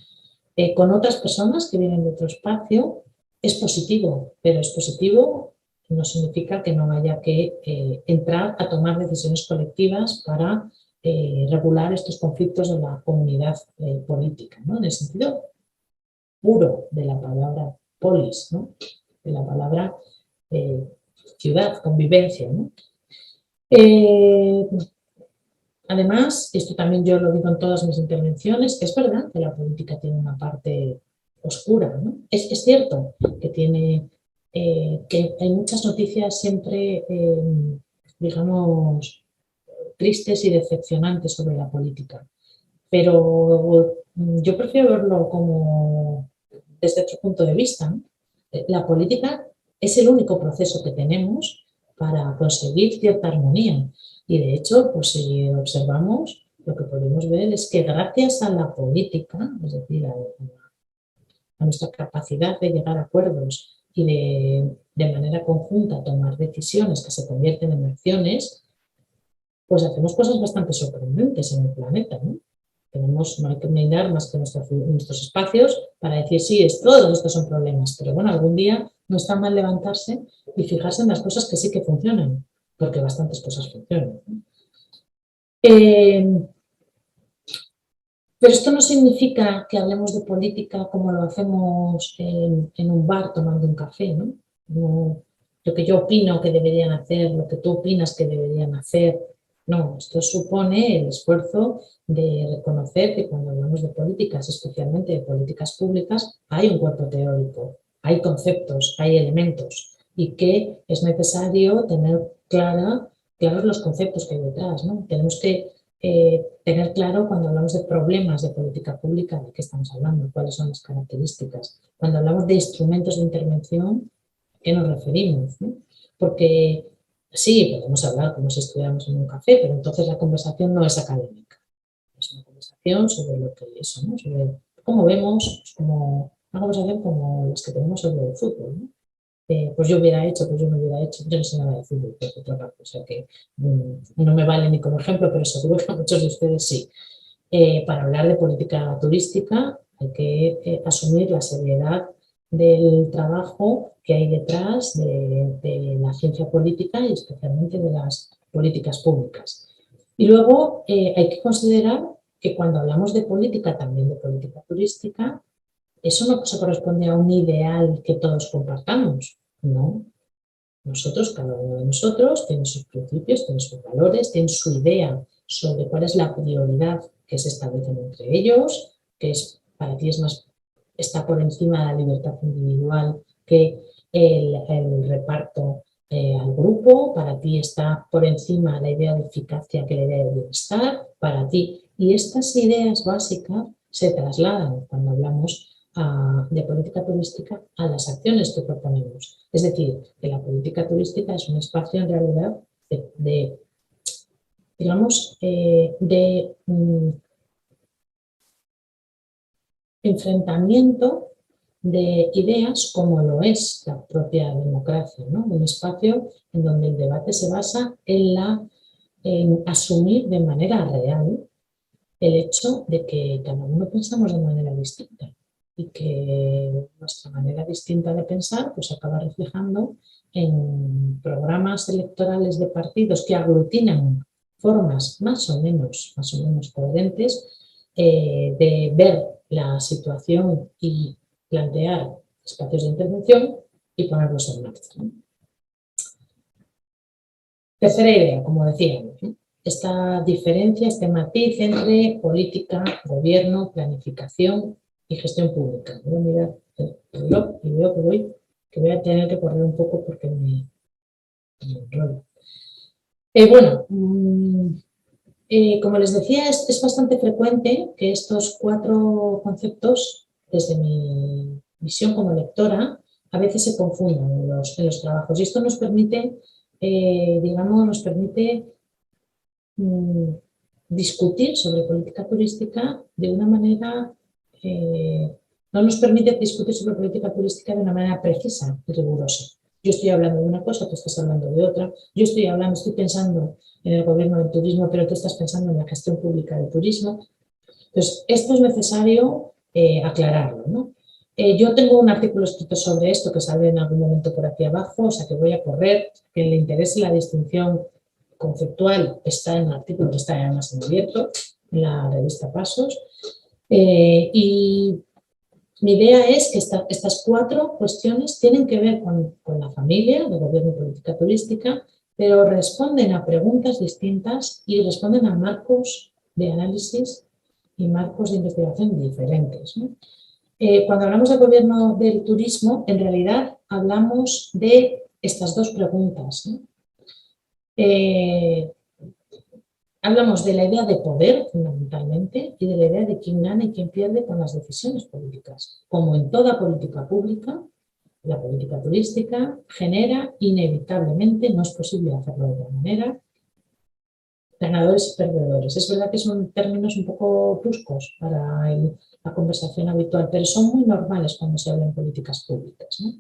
con otras personas que vienen de otro espacio, es positivo, pero es positivo no significa que no haya que entrar a tomar decisiones colectivas para regular estos conflictos de la comunidad política, ¿no? En el sentido puro de la palabra polis, ¿no? De la palabra ciudad, convivencia, ¿no? Además, esto también yo lo digo en todas mis intervenciones, es verdad que la política tiene una parte oscura, ¿no? Es cierto que que hay muchas noticias siempre, digamos, tristes y decepcionantes sobre la política, pero yo prefiero verlo como desde otro punto de vista, ¿no? La política es el único proceso que tenemos para conseguir cierta armonía. Y de hecho, pues si observamos, lo que podemos ver es que gracias a la política, es decir, a nuestra capacidad de llegar a acuerdos y de manera conjunta tomar decisiones que se convierten en acciones, pues hacemos cosas bastante sorprendentes en el planeta, ¿no? No hay que mirar más que nuestros espacios para decir, sí, todos estos son problemas, pero bueno, algún día no está mal levantarse y fijarse en las cosas que sí que funcionan, porque bastantes cosas funcionan, ¿no? Pero esto no significa que hablemos de política como lo hacemos en un bar tomando un café, ¿no? No, lo que yo opino que deberían hacer, lo que tú opinas que deberían hacer. No, esto supone el esfuerzo de reconocer que cuando hablamos de políticas, especialmente de políticas públicas, hay un cuerpo teórico, hay conceptos, hay elementos y que es necesario tener claros los conceptos que hay detrás, ¿no? Tenemos que tener claro cuando hablamos de problemas de política pública de qué estamos hablando, cuáles son las características. Cuando hablamos de instrumentos de intervención, ¿a qué nos referimos, ¿no? Porque sí, podemos hablar como si estuviéramos en un café, pero entonces la conversación no es académica. Es una conversación sobre lo que es, ¿no? Sobre cómo vemos, pues como una conversación como las que tenemos sobre el fútbol, ¿no? Pues yo hubiera hecho, pues yo no hubiera hecho, yo no sé nada de fútbol, por otra parte, o sea que no me vale ni como ejemplo, pero seguro que a muchos de ustedes sí. Para hablar de política turística hay que asumir la seriedad del trabajo que hay detrás de la ciencia política y especialmente de las políticas públicas. Y luego hay que considerar que cuando hablamos de política, también de política turística, eso no se corresponde a un ideal que todos compartamos, no. Nosotros, cada uno de nosotros, tiene sus principios, tiene sus valores, tiene su idea sobre cuál es la prioridad que se establecen entre ellos, que es para ti es más está por encima de la libertad individual, que el reparto al grupo, para ti está por encima la idea de eficacia que la idea de bienestar, para ti. Y estas ideas básicas se trasladan cuando hablamos de política turística a las acciones que proponemos. Es decir, que la política turística es un espacio en realidad de digamos, de enfrentamiento de ideas como lo es la propia democracia, ¿no? Un espacio en donde el debate se basa en asumir de manera real el hecho de que cada uno pensamos de manera distinta y que nuestra manera distinta de pensar pues acaba reflejando en programas electorales de partidos que aglutinan formas más o menos coherentes de ver la situación y plantear espacios de intervención y ponerlos en marcha, ¿no? Tercera idea, como decíamos, ¿no? Esta diferencia, este matiz entre política, gobierno, planificación y gestión pública. Voy a mirar el reloj y veo que voy a tener que correr un poco porque me enrollo. Bueno, como les decía, es bastante frecuente que estos 4 conceptos, desde mi visión como lectora, a veces se confundan en los trabajos. Y esto nos permite, digamos, discutir sobre política turística de una manera, no nos permite discutir sobre política turística de una manera precisa y rigurosa. Yo estoy hablando de una cosa, tú estás hablando de otra, yo estoy pensando en el gobierno del turismo, pero tú estás pensando en la gestión pública del turismo. Entonces, esto es necesario aclararlo, ¿no? Yo tengo un artículo escrito sobre esto que sale en algún momento por aquí abajo, o sea que voy a correr, que le interese la distinción conceptual, está en el artículo que está además en abierto, en la revista Pasos. Y mi idea es que estas 4 cuestiones tienen que ver con la familia, de gobierno y política turística, pero responden a preguntas distintas y responden a marcos de análisis y marcos de investigación diferentes, ¿no? Cuando hablamos de gobierno del turismo, en realidad hablamos de estas 2 preguntas, ¿no? Hablamos de la idea de poder, fundamentalmente, y de la idea de quién gana y quién pierde con las decisiones políticas. Como en toda política pública, la política turística genera inevitablemente, no es posible hacerlo de otra manera, ganadores y perdedores. Es verdad que son términos un poco bruscos para la conversación habitual, pero son muy normales cuando se habla en políticas públicas, ¿no?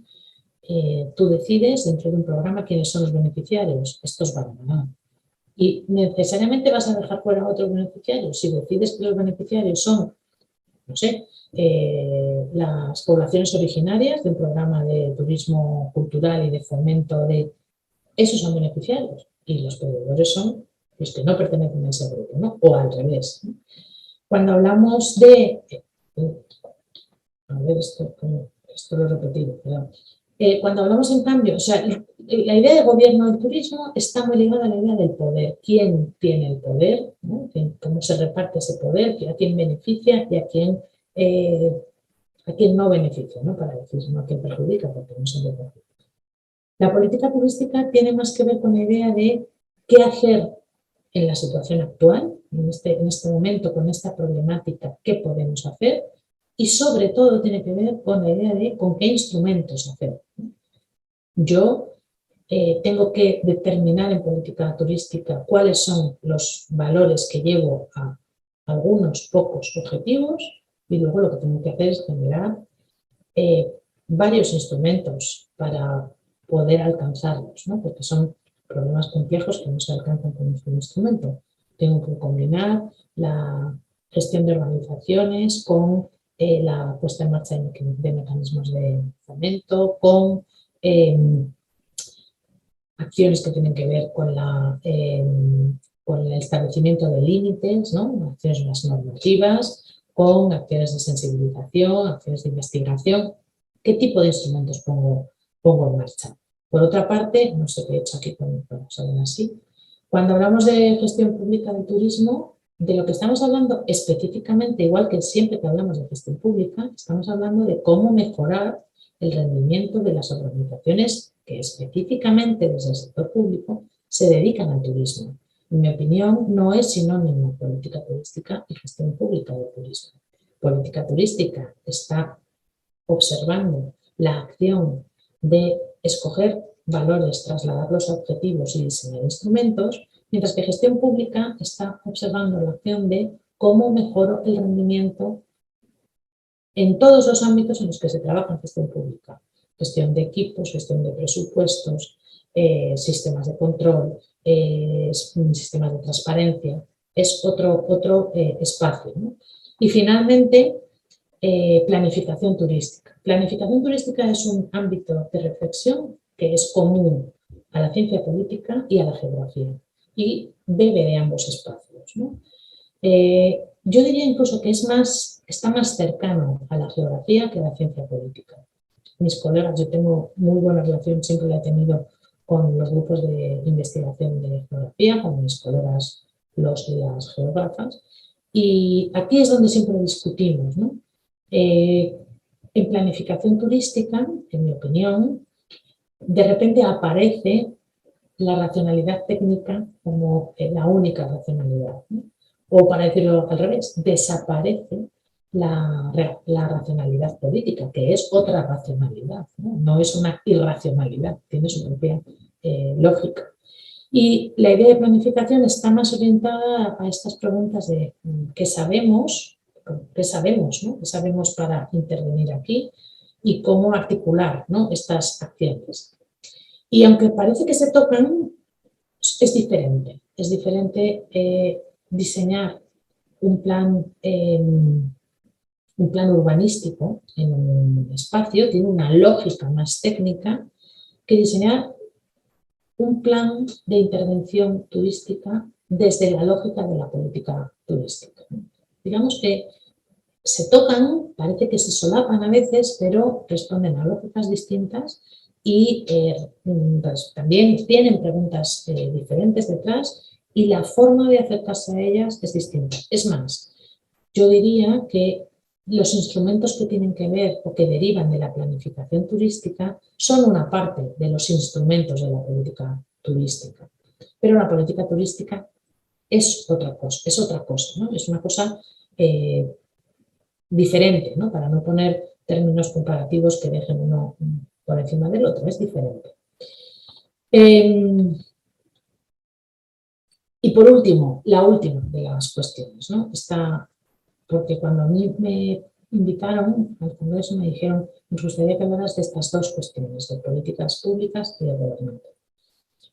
Tú decides dentro de un programa quiénes son los beneficiarios, estos van a ganar. Y necesariamente vas a dejar fuera a otros beneficiarios. Si decides que los beneficiarios son, no sé, las poblaciones originarias del programa de turismo cultural y de fomento esos son beneficiarios y los perdedores son los que no pertenecen a ese grupo, ¿no? O al revés, ¿no? Cuando hablamos de... a ver, esto lo he repetido, perdón. Cuando hablamos, en cambio, o sea, la idea de gobierno del turismo está muy ligada a la idea del poder. ¿Quién tiene el poder? ¿No? ¿Cómo se reparte ese poder? ¿A quién beneficia y a quién no beneficia? ¿No? Para decir, no a quién perjudica, porque no siempre perjudica. La política turística tiene más que ver con la idea de qué hacer en la situación actual, en este momento, con esta problemática, qué podemos hacer. Y sobre todo tiene que ver con la idea de con qué instrumentos hacer. Yo tengo que determinar en política turística cuáles son los valores que llevo a algunos pocos objetivos y luego lo que tengo que hacer es generar varios instrumentos para poder alcanzarlos, ¿no? Porque son problemas complejos que no se alcanzan con un solo instrumento. Tengo que combinar la gestión de organizaciones con la puesta en marcha de mecanismos de fomento, con acciones que tienen que ver con el establecimiento de límites, ¿no? Acciones más normativas, con acciones de sensibilización, acciones de investigación. ¿Qué tipo de instrumentos pongo en marcha? Por otra parte, no sé qué he hecho aquí, salen así. Cuando hablamos de gestión pública del turismo, de lo que estamos hablando específicamente, igual que siempre que hablamos de gestión pública, estamos hablando de cómo mejorar el rendimiento de las organizaciones que específicamente desde el sector público se dedican al turismo. En mi opinión, no es sinónimo política turística y gestión pública de turismo. Política turística está observando la acción de escoger valores, trasladarlos a objetivos y diseñar instrumentos, mientras que gestión pública está observando la acción de cómo mejoro el rendimiento en todos los ámbitos en los que se trabaja en gestión pública. Gestión de equipos, gestión de presupuestos, sistemas de control, sistemas de transparencia. Es otro espacio, ¿no? Y finalmente, planificación turística. Planificación turística es un ámbito de reflexión que es común a la ciencia política y a la geografía y bebe de ambos espacios, ¿no? Yo diría incluso que está más cercano a la geografía que a la ciencia política. Mis colegas, yo tengo muy buena relación, siempre la he tenido con los grupos de investigación de geografía, con mis colegas los y las geógrafas, y aquí es donde siempre discutimos, ¿no? En planificación turística, en mi opinión, de repente aparece la racionalidad técnica como la única racionalidad, ¿no? O para decirlo al revés, desaparece la racionalidad política, que es otra racionalidad, no es una irracionalidad, tiene su propia lógica. Y la idea de planificación está más orientada a estas preguntas de qué sabemos, ¿no? ¿Qué sabemos para intervenir aquí? Y cómo articular, ¿no?, estas acciones. Y aunque parece que se tocan, es diferente. Es diferente diseñar un plan urbanístico en un espacio, tiene una lógica más técnica que diseñar un plan de intervención turística desde la lógica de la política turística. Digamos que se tocan, parece que se solapan a veces, pero responden a lógicas distintas y pues, también tienen preguntas diferentes detrás y la forma de acercarse a ellas es distinta. Es más, yo diría que los instrumentos que tienen que ver o que derivan de la planificación turística son una parte de los instrumentos de la política turística. Pero la política turística es otra cosa, ¿no? Es una cosa diferente, ¿no? Para no poner términos comparativos que dejen uno por encima del otro, es diferente. Y por último, la última de las cuestiones, ¿no? Porque cuando a mí me invitaron al Congreso me dijeron, nos gustaría que hablaras de estas dos cuestiones, de políticas públicas y de gobernanza.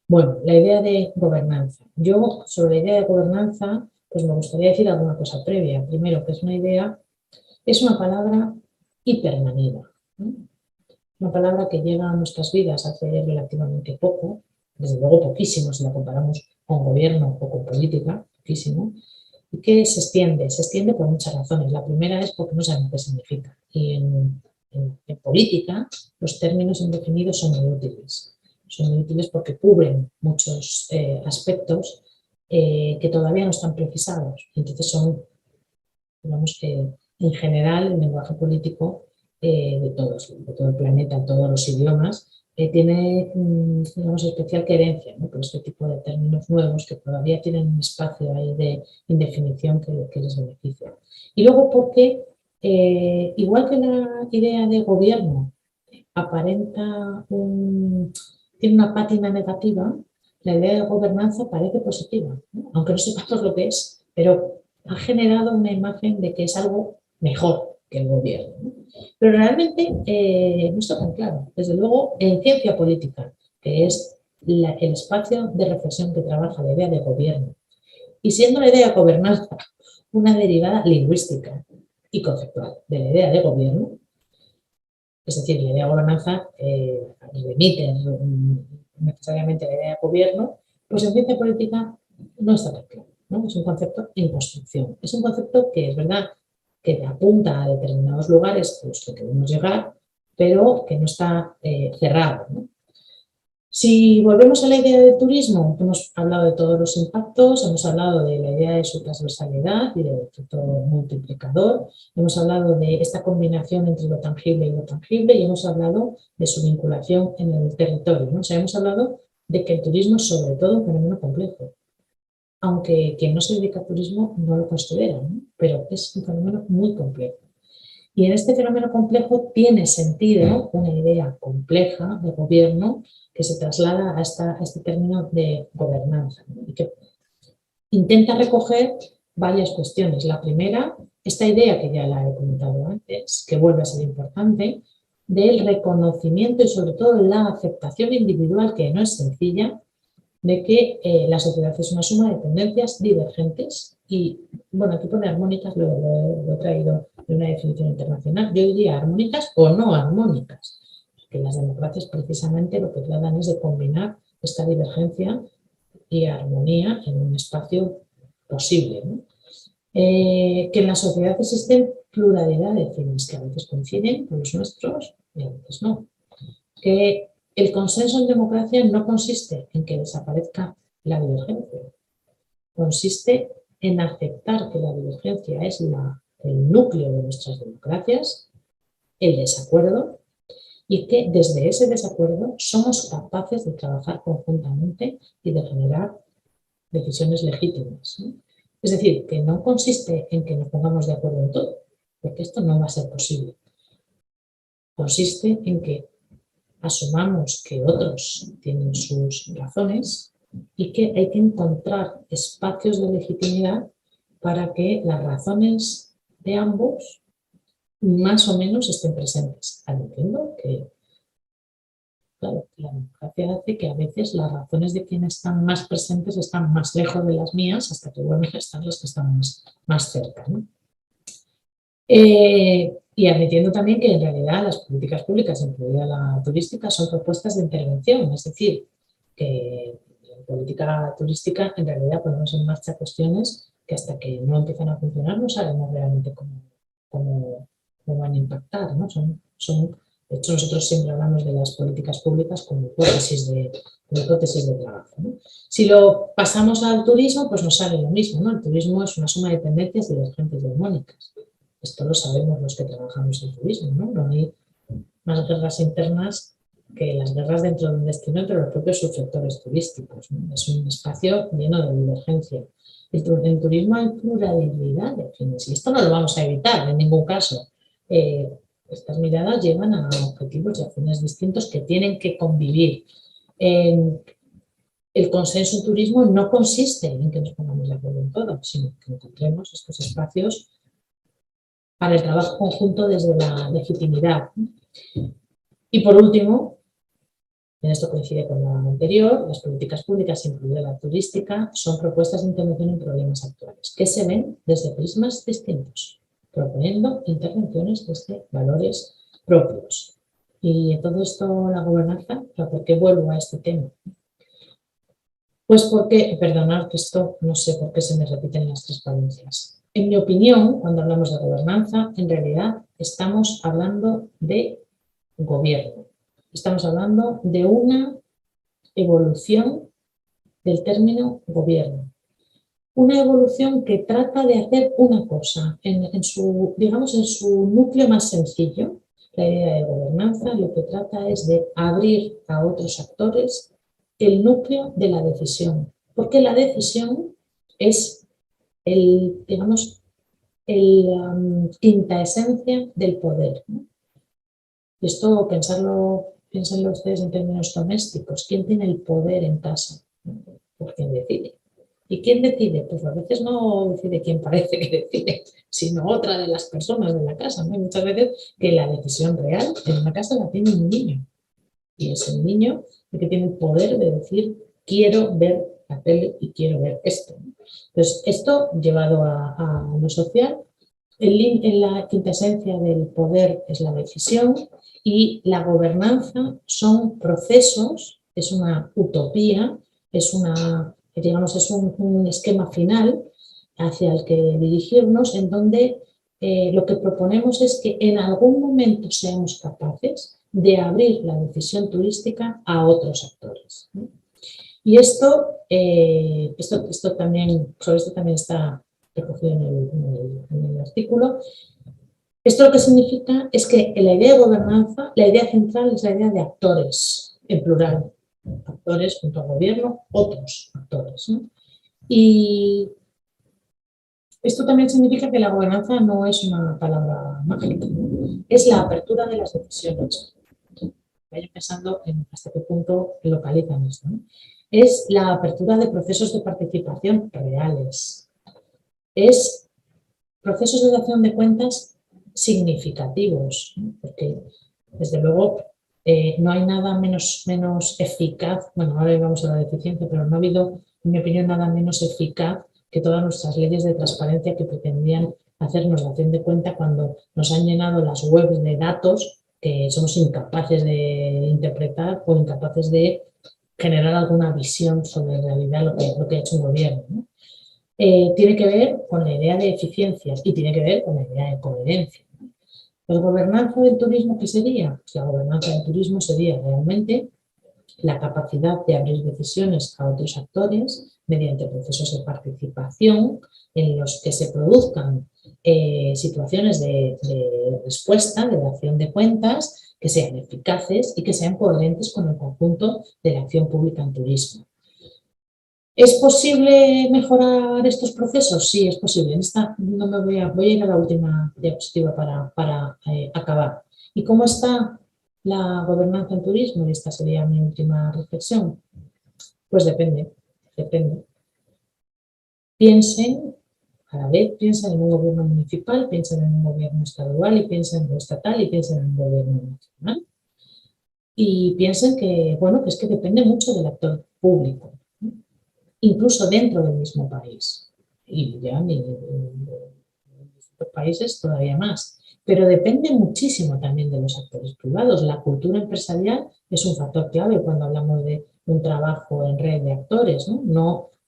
Bueno, la idea de gobernanza. Yo, sobre la idea de gobernanza, pues me gustaría decir alguna cosa previa. Primero, que es una palabra hipermanida, ¿no? Una palabra que llega a nuestras vidas hace relativamente poco, desde luego poquísimo si la comparamos con gobierno o con política, poquísimo, y que se extiende por muchas razones. La primera es porque no sabemos qué significa. Y en política los términos indefinidos son muy útiles. Son muy útiles porque cubren muchos aspectos que todavía no están precisados. Entonces son, digamos que en general el lenguaje político de todo el planeta, todos los idiomas, tiene, digamos, especial querencia, ¿no?, por este tipo de términos nuevos que todavía tienen un espacio ahí de indefinición que les beneficia. Y luego porque, igual que la idea de gobierno tiene una pátina negativa, la idea de gobernanza parece positiva, ¿no? Aunque no sepamos lo que es, pero ha generado una imagen de que es algo mejor que el gobierno, ¿no? Pero realmente no está tan claro. Desde luego, en ciencia política, que es el espacio de reflexión que trabaja la idea de gobierno, y siendo la idea de gobernanza una derivada lingüística y conceptual de la idea de gobierno, es decir, la idea de gobernanza remite necesariamente a la idea de gobierno, pues en ciencia política no está tan claro, ¿no? Es un concepto en construcción. Es un concepto que es verdad que apunta a determinados lugares a los que queremos llegar, pero que no está cerrado, ¿no? Si volvemos a la idea del turismo, hemos hablado de todos los impactos, hemos hablado de la idea de su transversalidad y del efecto multiplicador, hemos hablado de esta combinación entre lo tangible y lo tangible y hemos hablado de su vinculación en el territorio, ¿no? O sea, hemos hablado de que el turismo es sobre todo un fenómeno complejo, aunque quien no se dedica al turismo no lo considera, ¿no? Pero es un fenómeno muy complejo. Y en este fenómeno complejo tiene sentido una idea compleja de gobierno que se traslada a este término de gobernanza, ¿no? Y que intenta recoger varias cuestiones. La primera, esta idea que ya la he comentado antes, que vuelve a ser importante, del reconocimiento y sobre todo la aceptación individual, que no es sencilla, de que la sociedad es una suma de tendencias divergentes y, bueno, aquí pone armónicas, lo he traído de una definición internacional, yo diría armónicas o no armónicas, que las democracias precisamente lo que tratan es de combinar esta divergencia y armonía en un espacio posible, ¿no? Que en la sociedad existen pluralidad de fines que a veces coinciden con los nuestros y a veces no. Que el consenso en democracia no consiste en que desaparezca la divergencia, consiste en aceptar que la divergencia es el núcleo de nuestras democracias, el desacuerdo, y que desde ese desacuerdo somos capaces de trabajar conjuntamente y de generar decisiones legítimas, ¿no? Es decir, que no consiste en que nos pongamos de acuerdo en todo, porque esto no va a ser posible. Consiste en que asumamos que otros tienen sus razones y que hay que encontrar espacios de legitimidad para que las razones de ambos más o menos estén presentes. Entiendo que, claro, la democracia hace que a veces las razones de quienes están más presentes están más lejos de las mías hasta que vuelven a estar los que están más cerca, ¿no? Y admitiendo también que en realidad las políticas públicas, incluida la turística, son propuestas de intervención, es decir, que en política turística en realidad ponemos en marcha cuestiones que hasta que no empiezan a funcionar no sabemos realmente cómo van a impactar, ¿no? De hecho, nosotros siempre hablamos de las políticas públicas como hipótesis de trabajo, ¿no? Si lo pasamos al turismo, pues nos sale lo mismo, ¿no? El turismo es una suma de tendencias divergentes y armónicas. Esto lo sabemos los que trabajamos en turismo, ¿no? No hay más guerras internas que las guerras dentro de un destino entre los propios subsectores turísticos, ¿no? Es un espacio lleno de divergencia. En turismo hay pluralidad de fines y esto no lo vamos a evitar en ningún caso. Estas miradas llevan a objetivos y a fines distintos que tienen que convivir. El consenso en turismo no consiste en que nos pongamos de acuerdo en todo, sino que encontremos estos espacios para el trabajo conjunto desde la legitimidad. Y por último, en esto coincide con lo anterior, las políticas públicas, incluida la turística, son propuestas de intervención en problemas actuales, que se ven desde prismas distintos, proponiendo intervenciones desde valores propios. Y en todo esto la gobernanza, ¿por qué vuelvo a este tema? Pues porque, perdonad que esto no sé por qué se me repiten las transparencias. En mi opinión, cuando hablamos de gobernanza, en realidad estamos hablando de gobierno. Estamos hablando de una evolución del término gobierno. Una evolución que trata de hacer una cosa en su núcleo más sencillo. La idea de gobernanza lo que trata es de abrir a otros actores el núcleo de la decisión, porque la decisión es quinta esencia del poder, ¿no? Y esto, piénsenlo ustedes en términos domésticos. ¿Quién tiene el poder en casa? Pues ¿quién decide? ¿Y quién decide? Pues a veces no decide quien parece que decide, sino otra de las personas de la casa, ¿no? Hay muchas veces que la decisión real en una casa la tiene un niño. Y es el niño el que tiene el poder de decir, quiero ver la tele y quiero ver esto. Entonces, esto llevado a lo social, en la quinta esencia del poder es la decisión y la gobernanza son procesos, es una utopía, es un esquema final hacia el que dirigirnos, en donde lo que proponemos es que en algún momento seamos capaces de abrir la decisión turística a otros actores, ¿no? Y esto también, sobre esto también está recogido en el artículo. Esto lo que significa es que la idea de gobernanza, la idea central es la idea de actores, en plural. Actores junto al gobierno, otros actores, ¿no? Y esto también significa que la gobernanza no es una palabra mágica, es la apertura de las decisiones. Vayan pensando en hasta qué punto localizan esto, ¿no? Es la apertura de procesos de participación reales. Es procesos de dación de cuentas significativos, ¿no? Porque desde luego no hay nada menos eficaz, bueno, ahora vamos a la eficiencia, pero no ha habido, en mi opinión, nada menos eficaz que todas nuestras leyes de transparencia que pretendían hacernos dación de cuenta cuando nos han llenado las webs de datos que somos incapaces de interpretar o incapaces de generar alguna visión sobre en realidad lo que ha hecho un gobierno, ¿no? Tiene que ver con la idea de eficiencia y tiene que ver con la idea de coherencia. ¿La gobernanza del turismo qué sería? Pues la gobernanza del turismo sería realmente la capacidad de abrir decisiones a otros actores mediante procesos de participación en los que se produzcan situaciones de respuesta, de dación de cuentas, que sean eficaces y que sean coherentes con el conjunto de la acción pública en turismo. ¿Es posible mejorar estos procesos? Sí, es posible. En esta no me voy a ir a la última diapositiva para acabar. ¿Y cómo está la gobernanza en turismo? Y esta sería mi última reflexión. Pues depende. Piensen, a la vez piensen en un gobierno municipal, piensen en un gobierno estadual y piensen en lo estatal y piensen en un gobierno nacional. Y piensen que, bueno, que es que depende mucho del actor público, ¿no? Incluso dentro del mismo país. Y ya en distintos países todavía más. Pero depende muchísimo también de los actores privados. La cultura empresarial es un factor clave cuando hablamos de un trabajo en red de actores, ¿no?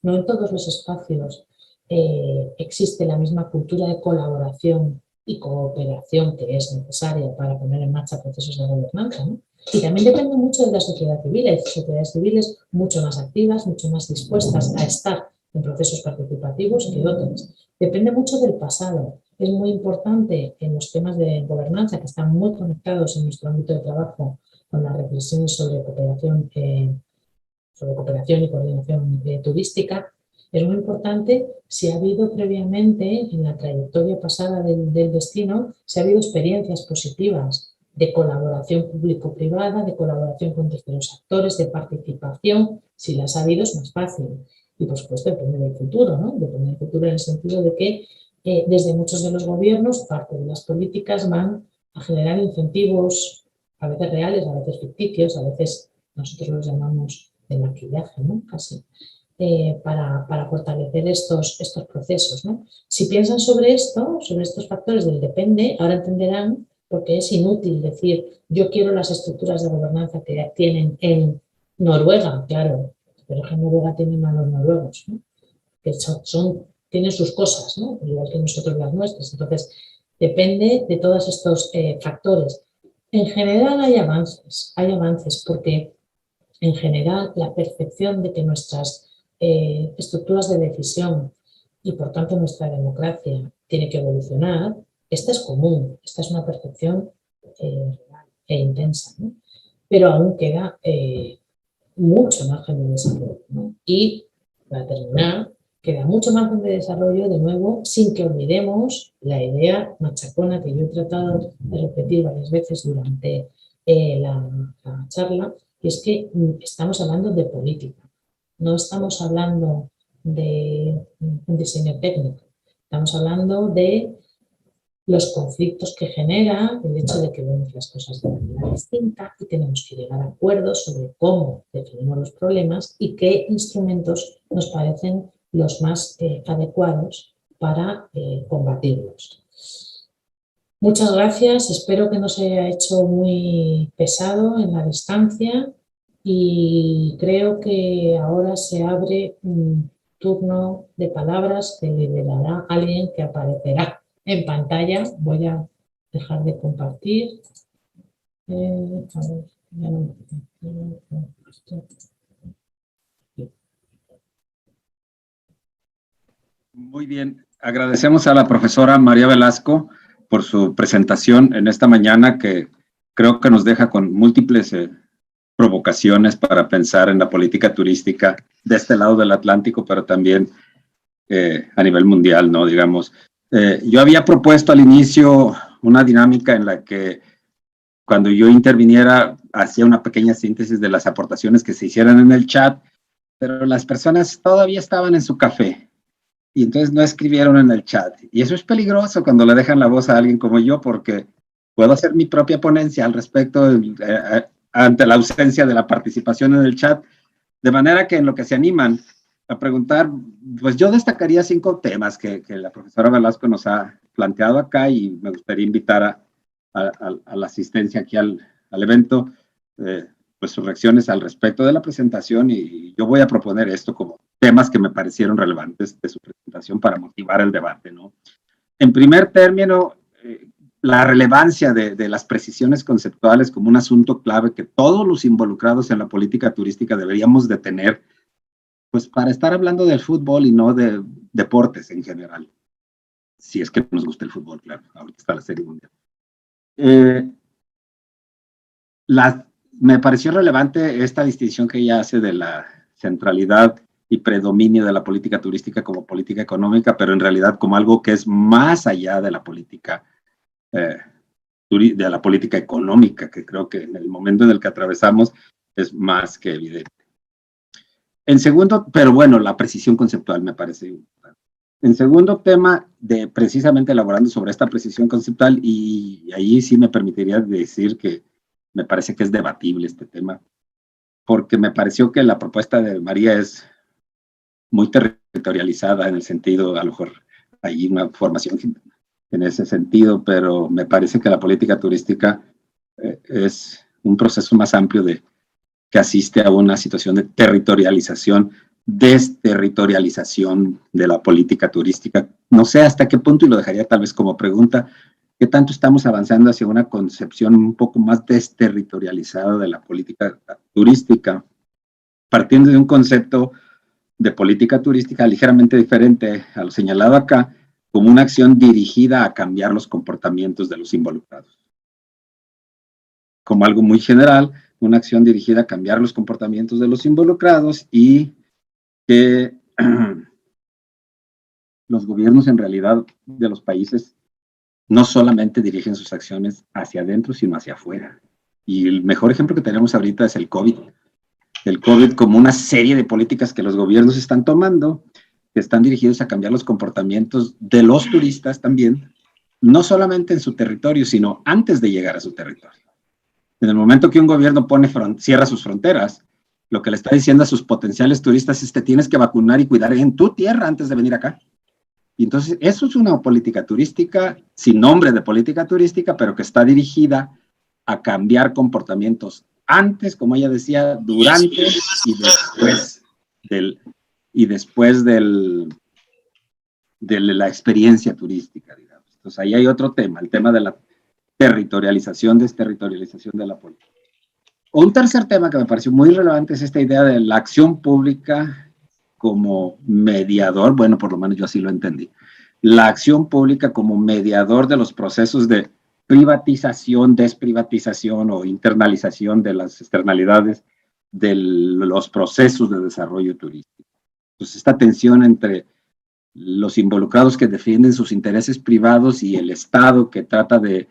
No en todos los espacios existe la misma cultura de colaboración y cooperación que es necesaria para poner en marcha procesos de gobernanza, ¿no? Y también depende mucho de la sociedad civil. Hay sociedades civiles mucho más activas, mucho más dispuestas a estar en procesos participativos que otras. Depende mucho del pasado. Es muy importante en los temas de gobernanza, que están muy conectados en nuestro ámbito de trabajo con las reflexiones sobre cooperación y coordinación turística. Es muy importante si ha habido previamente, en la trayectoria pasada del destino, si ha habido experiencias positivas de colaboración público-privada, de colaboración con terceros actores, de participación. Si las ha habido es más fácil. Y por supuesto depende del futuro, ¿no? Depende del futuro en el sentido de que desde muchos de los gobiernos, parte de las políticas van a generar incentivos, a veces reales, a veces ficticios, a veces nosotros los llamamos de maquillaje, ¿no? Casi. Para fortalecer estos procesos, ¿no? Si piensan sobre esto, sobre estos factores del depende, ahora entenderán por qué es inútil decir yo quiero las estructuras de gobernanza que tienen en Noruega, claro, pero es que Noruega tiene malos noruegos, ¿no? Que tienen sus cosas, ¿no? Igual que nosotros las nuestras. Entonces, depende de todos estos factores. En general hay avances porque en general la percepción de que nuestras estructuras de decisión y por tanto nuestra democracia tiene que evolucionar, esta es común, esta es una percepción real e intensa, ¿no? Pero aún queda mucho margen de desarrollo, ¿no? Y para terminar, queda mucho margen de desarrollo, de nuevo, sin que olvidemos la idea machacona que yo he tratado de repetir varias veces durante la charla, y es que estamos hablando de política, no estamos hablando de un diseño técnico, estamos hablando de los conflictos que genera el hecho de que vemos las cosas de manera distinta y tenemos que llegar a acuerdos sobre cómo definimos los problemas y qué instrumentos nos parecen los más adecuados para combatirlos. Muchas gracias, espero que no se haya hecho muy pesado en la distancia y creo que ahora se abre un turno de palabras que liderará alguien que aparecerá en pantalla. Voy a dejar de compartir. A ver, ya no Muy bien, agradecemos a la profesora María Velasco por su presentación en esta mañana, que creo que nos deja con múltiples provocaciones para pensar en la política turística de este lado del Atlántico, pero también a nivel mundial, ¿no? Digamos, yo había propuesto al inicio una dinámica en la que cuando yo interviniera hacía una pequeña síntesis de las aportaciones que se hicieran en el chat, pero las personas todavía estaban en su café y entonces no escribieron en el chat. Y eso es peligroso cuando le dejan la voz a alguien como yo, porque puedo hacer mi propia ponencia al respecto ante la ausencia de la participación en el chat, de manera que en lo que se animan a preguntar, pues yo destacaría 5 temas que la profesora Velasco nos ha planteado acá, y me gustaría invitar a la asistencia aquí al evento, pues sus reacciones al respecto de la presentación, y yo voy a proponer esto como temas que me parecieron relevantes de su presentación para motivar el debate, ¿no? En primer término, la relevancia de las precisiones conceptuales como un asunto clave que todos los involucrados en la política turística deberíamos de tener, pues para estar hablando del fútbol y no de deportes en general. Si es que nos gusta el fútbol, claro, ahorita está la Serie Mundial. Me pareció relevante esta distinción que ella hace de la centralidad y predominio de la política turística como política económica, pero en realidad como algo que es más allá de la política económica, que creo que en el momento en el que atravesamos es más que evidente. En segundo, pero bueno, la precisión conceptual me parece importante. En segundo tema, precisamente elaborando sobre esta precisión conceptual, y ahí sí me permitiría decir que me parece que es debatible este tema, porque me pareció que la propuesta de María es muy territorializada en el sentido, a lo mejor hay una formación en ese sentido, pero me parece que la política turística es un proceso más amplio que asiste a una situación de territorialización, desterritorialización de la política turística. No sé hasta qué punto, y lo dejaría tal vez como pregunta, ¿qué tanto estamos avanzando hacia una concepción un poco más desterritorializada de la política turística, partiendo de un concepto de política turística ligeramente diferente a lo señalado acá, como una acción dirigida a cambiar los comportamientos de los involucrados? Como algo muy general, una acción dirigida a cambiar los comportamientos de los involucrados, y que los gobiernos en realidad de los países no solamente dirigen sus acciones hacia adentro, sino hacia afuera. Y el mejor ejemplo que tenemos ahorita es el COVID. El COVID como una serie de políticas que los gobiernos están tomando, que están dirigidos a cambiar los comportamientos de los turistas también, no solamente en su territorio, sino antes de llegar a su territorio. En el momento que un gobierno cierra sus fronteras, lo que le está diciendo a sus potenciales turistas es que tienes que vacunar y cuidar en tu tierra antes de venir acá. Y entonces eso es una política turística, sin nombre de política turística, pero que está dirigida a cambiar comportamientos antes, como ella decía, durante y después de la experiencia turística, digamos. Entonces ahí hay otro tema, el tema de la territorialización, desterritorialización de la política. Un tercer tema que me pareció muy relevante es esta idea de la acción pública como mediador, bueno, por lo menos yo así lo entendí, la acción pública como mediador de los procesos de privatización, desprivatización o internalización de las externalidades de los procesos de desarrollo turístico. Entonces, esta tensión entre los involucrados que defienden sus intereses privados y el Estado que trata de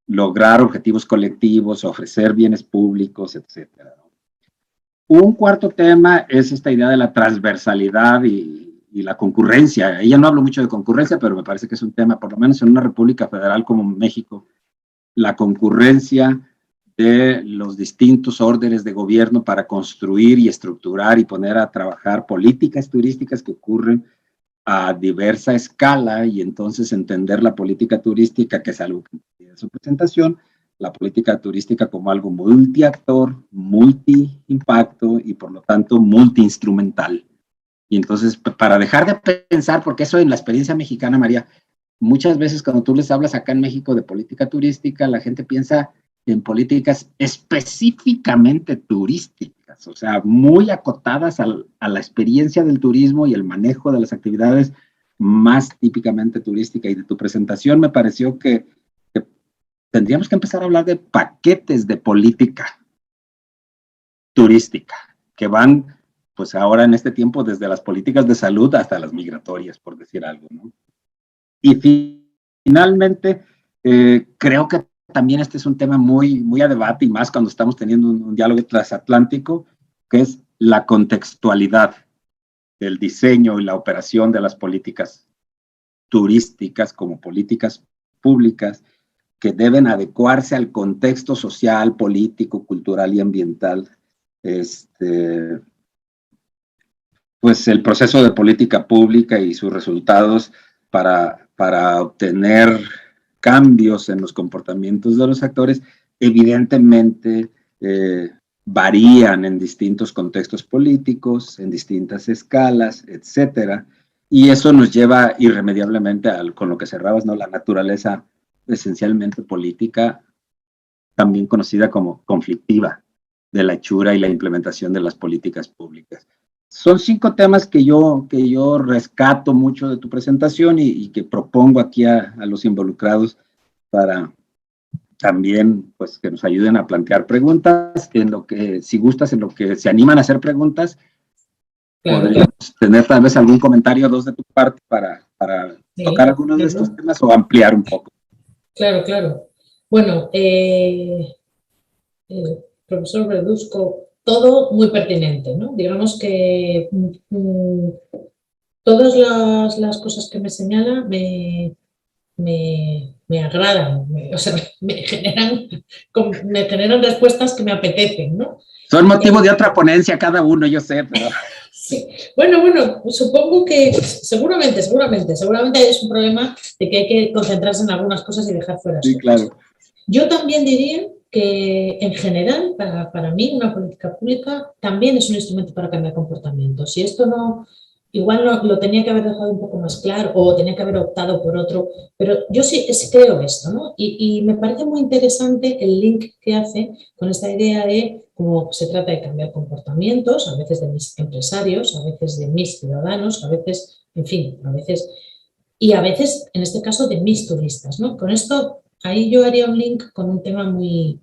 lograr objetivos colectivos, ofrecer bienes públicos, etcétera. Un cuarto tema es esta idea de la transversalidad y la concurrencia. Ella no habla mucho de concurrencia, pero me parece que es un tema, por lo menos en una república federal como México, la concurrencia de los distintos órdenes de gobierno para construir y estructurar y poner a trabajar políticas turísticas que ocurren a diversa escala, y entonces entender la política turística, que es algo que tiene su presentación, la política turística como algo multiactor, multi-impacto y por lo tanto multi-instrumental. Y entonces, para dejar de pensar, porque eso en la experiencia mexicana, María, muchas veces cuando tú les hablas acá en México de política turística, la gente piensa en políticas específicamente turísticas, o sea, muy acotadas a la experiencia del turismo y el manejo de las actividades más típicamente turísticas. Y de tu presentación me pareció que tendríamos que empezar a hablar de paquetes de política turística, que van, pues ahora en este tiempo, desde las políticas de salud hasta las migratorias, por decir algo, ¿no? Y finalmente, creo que también este es un tema muy a debate, y más cuando estamos teniendo un diálogo transatlántico, que es la contextualidad del diseño y la operación de las políticas turísticas como políticas públicas que deben adecuarse al contexto social, político, cultural y ambiental. Pues el proceso de política pública y sus resultados para obtener cambios en los comportamientos de los actores, evidentemente varían en distintos contextos políticos, en distintas escalas, etcétera. Y eso nos lleva irremediablemente con lo que cerrabas, ¿no? La naturaleza esencialmente política, también conocida como conflictiva, de la hechura y la implementación de las políticas públicas. Son 5 temas que yo rescato mucho de tu presentación y que propongo aquí a los involucrados para también, pues, que nos ayuden a plantear preguntas, en lo que, si gustas, en lo que se animan a hacer preguntas, claro, podríamos tener tal vez algún comentario o 2 de tu parte para sí, tocar algunos de estos temas o ampliar un poco. Claro, claro. Bueno, profesor Verduzco, todo muy pertinente, ¿no? Digamos que todas las cosas que me señala me agradan, o sea, me generan respuestas que me apetecen, ¿no? Son motivo de otra ponencia cada uno, yo sé, pero... Sí. Bueno, supongo que seguramente es un problema de que hay que concentrarse en algunas cosas y dejar fuera sí, otras. Claro. Yo también diría que en general, para mí, una política pública también es un instrumento para cambiar comportamientos. Si esto no, igual lo tenía que haber dejado un poco más claro o tenía que haber optado por otro, pero yo sí creo esto, ¿no? Y me parece muy interesante el link que hace con esta idea de cómo se trata de cambiar comportamientos, a veces de mis empresarios, a veces de mis ciudadanos, a veces, en fin, y a veces, en este caso, de mis turistas, ¿no? Con esto, ahí yo haría un link con un tema muy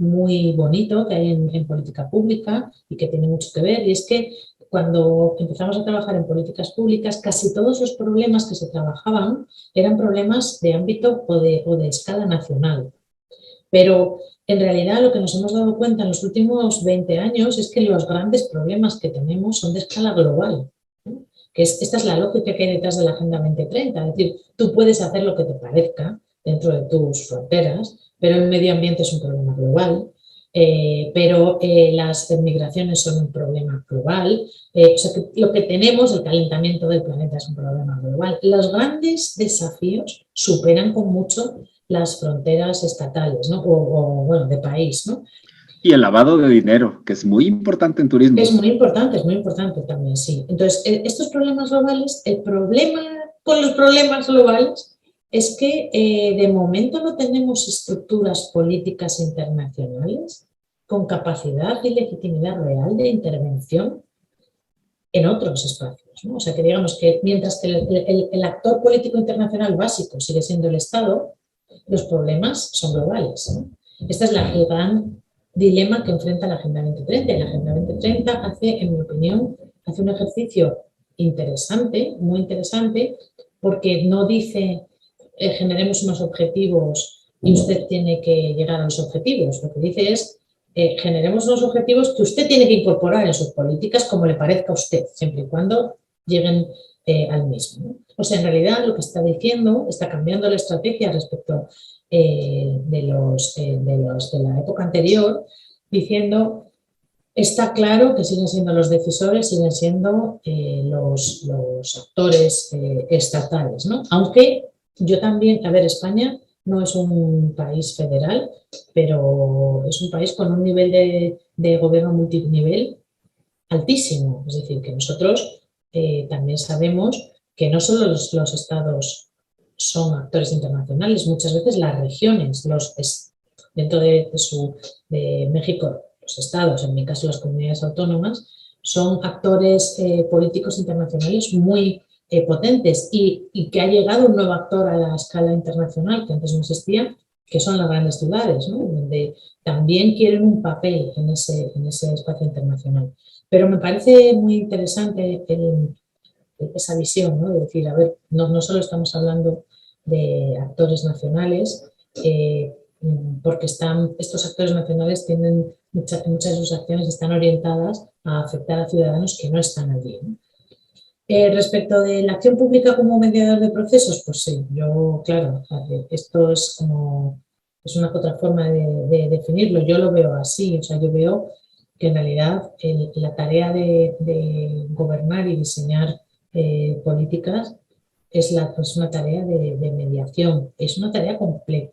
bonito que hay en política pública y que tiene mucho que ver, y es que cuando empezamos a trabajar en políticas públicas, casi todos los problemas que se trabajaban eran problemas de ámbito o de escala nacional. Pero en realidad lo que nos hemos dado cuenta en los últimos 20 años es que los grandes problemas que tenemos son de escala global, ¿no? Esta es la lógica que hay detrás de la Agenda 2030, es decir, tú puedes hacer lo que te parezca dentro de tus fronteras, pero el medio ambiente es un problema global, pero las migraciones son un problema global, o sea que lo que tenemos, el calentamiento del planeta es un problema global. Los grandes desafíos superan con mucho las fronteras estatales, ¿no? O bueno, de país, ¿no? Y el lavado de dinero, que es muy importante en turismo. Es muy importante también, sí. Entonces, estos problemas globales, el problema con los problemas globales es que de momento no tenemos estructuras políticas internacionales con capacidad y legitimidad real de intervención en otros espacios, ¿no? O sea, que digamos que mientras que el actor político internacional básico sigue siendo el Estado, los problemas son globales, ¿no? Este es el gran dilema que enfrenta la Agenda 2030. Y la Agenda 2030 hace, en mi opinión, un ejercicio interesante, muy interesante, porque no dice generemos unos objetivos y usted tiene que llegar a los objetivos. Lo que dice es generemos unos objetivos que usted tiene que incorporar en sus políticas como le parezca a usted, siempre y cuando lleguen al mismo, ¿no? O sea, en realidad lo que está diciendo, está cambiando la estrategia respecto de la época anterior, diciendo, está claro que siguen siendo los decisores, siguen siendo los actores estatales, ¿no? Aunque yo también, a ver, España no es un país federal, pero es un país con un nivel de gobierno multinivel altísimo. Es decir, que nosotros también sabemos que no solo los estados son actores internacionales, muchas veces las regiones, dentro de México, los estados, en mi caso las comunidades autónomas, son actores políticos internacionales muy potentes y que ha llegado un nuevo actor a la escala internacional que antes no existía, que son las grandes ciudades, ¿no? Donde también quieren un papel en ese espacio internacional. Pero me parece muy interesante esa visión, ¿no? De decir, a ver, no solo estamos hablando de actores nacionales, porque estos actores nacionales tienen muchas de sus acciones están orientadas a afectar a ciudadanos que no están allí, ¿no? Respecto de la acción pública como mediador de procesos, pues sí, yo, claro, esto es una otra forma de definirlo. Yo lo veo así, o sea, yo veo que en realidad la tarea de gobernar y diseñar políticas es una tarea de mediación, es una tarea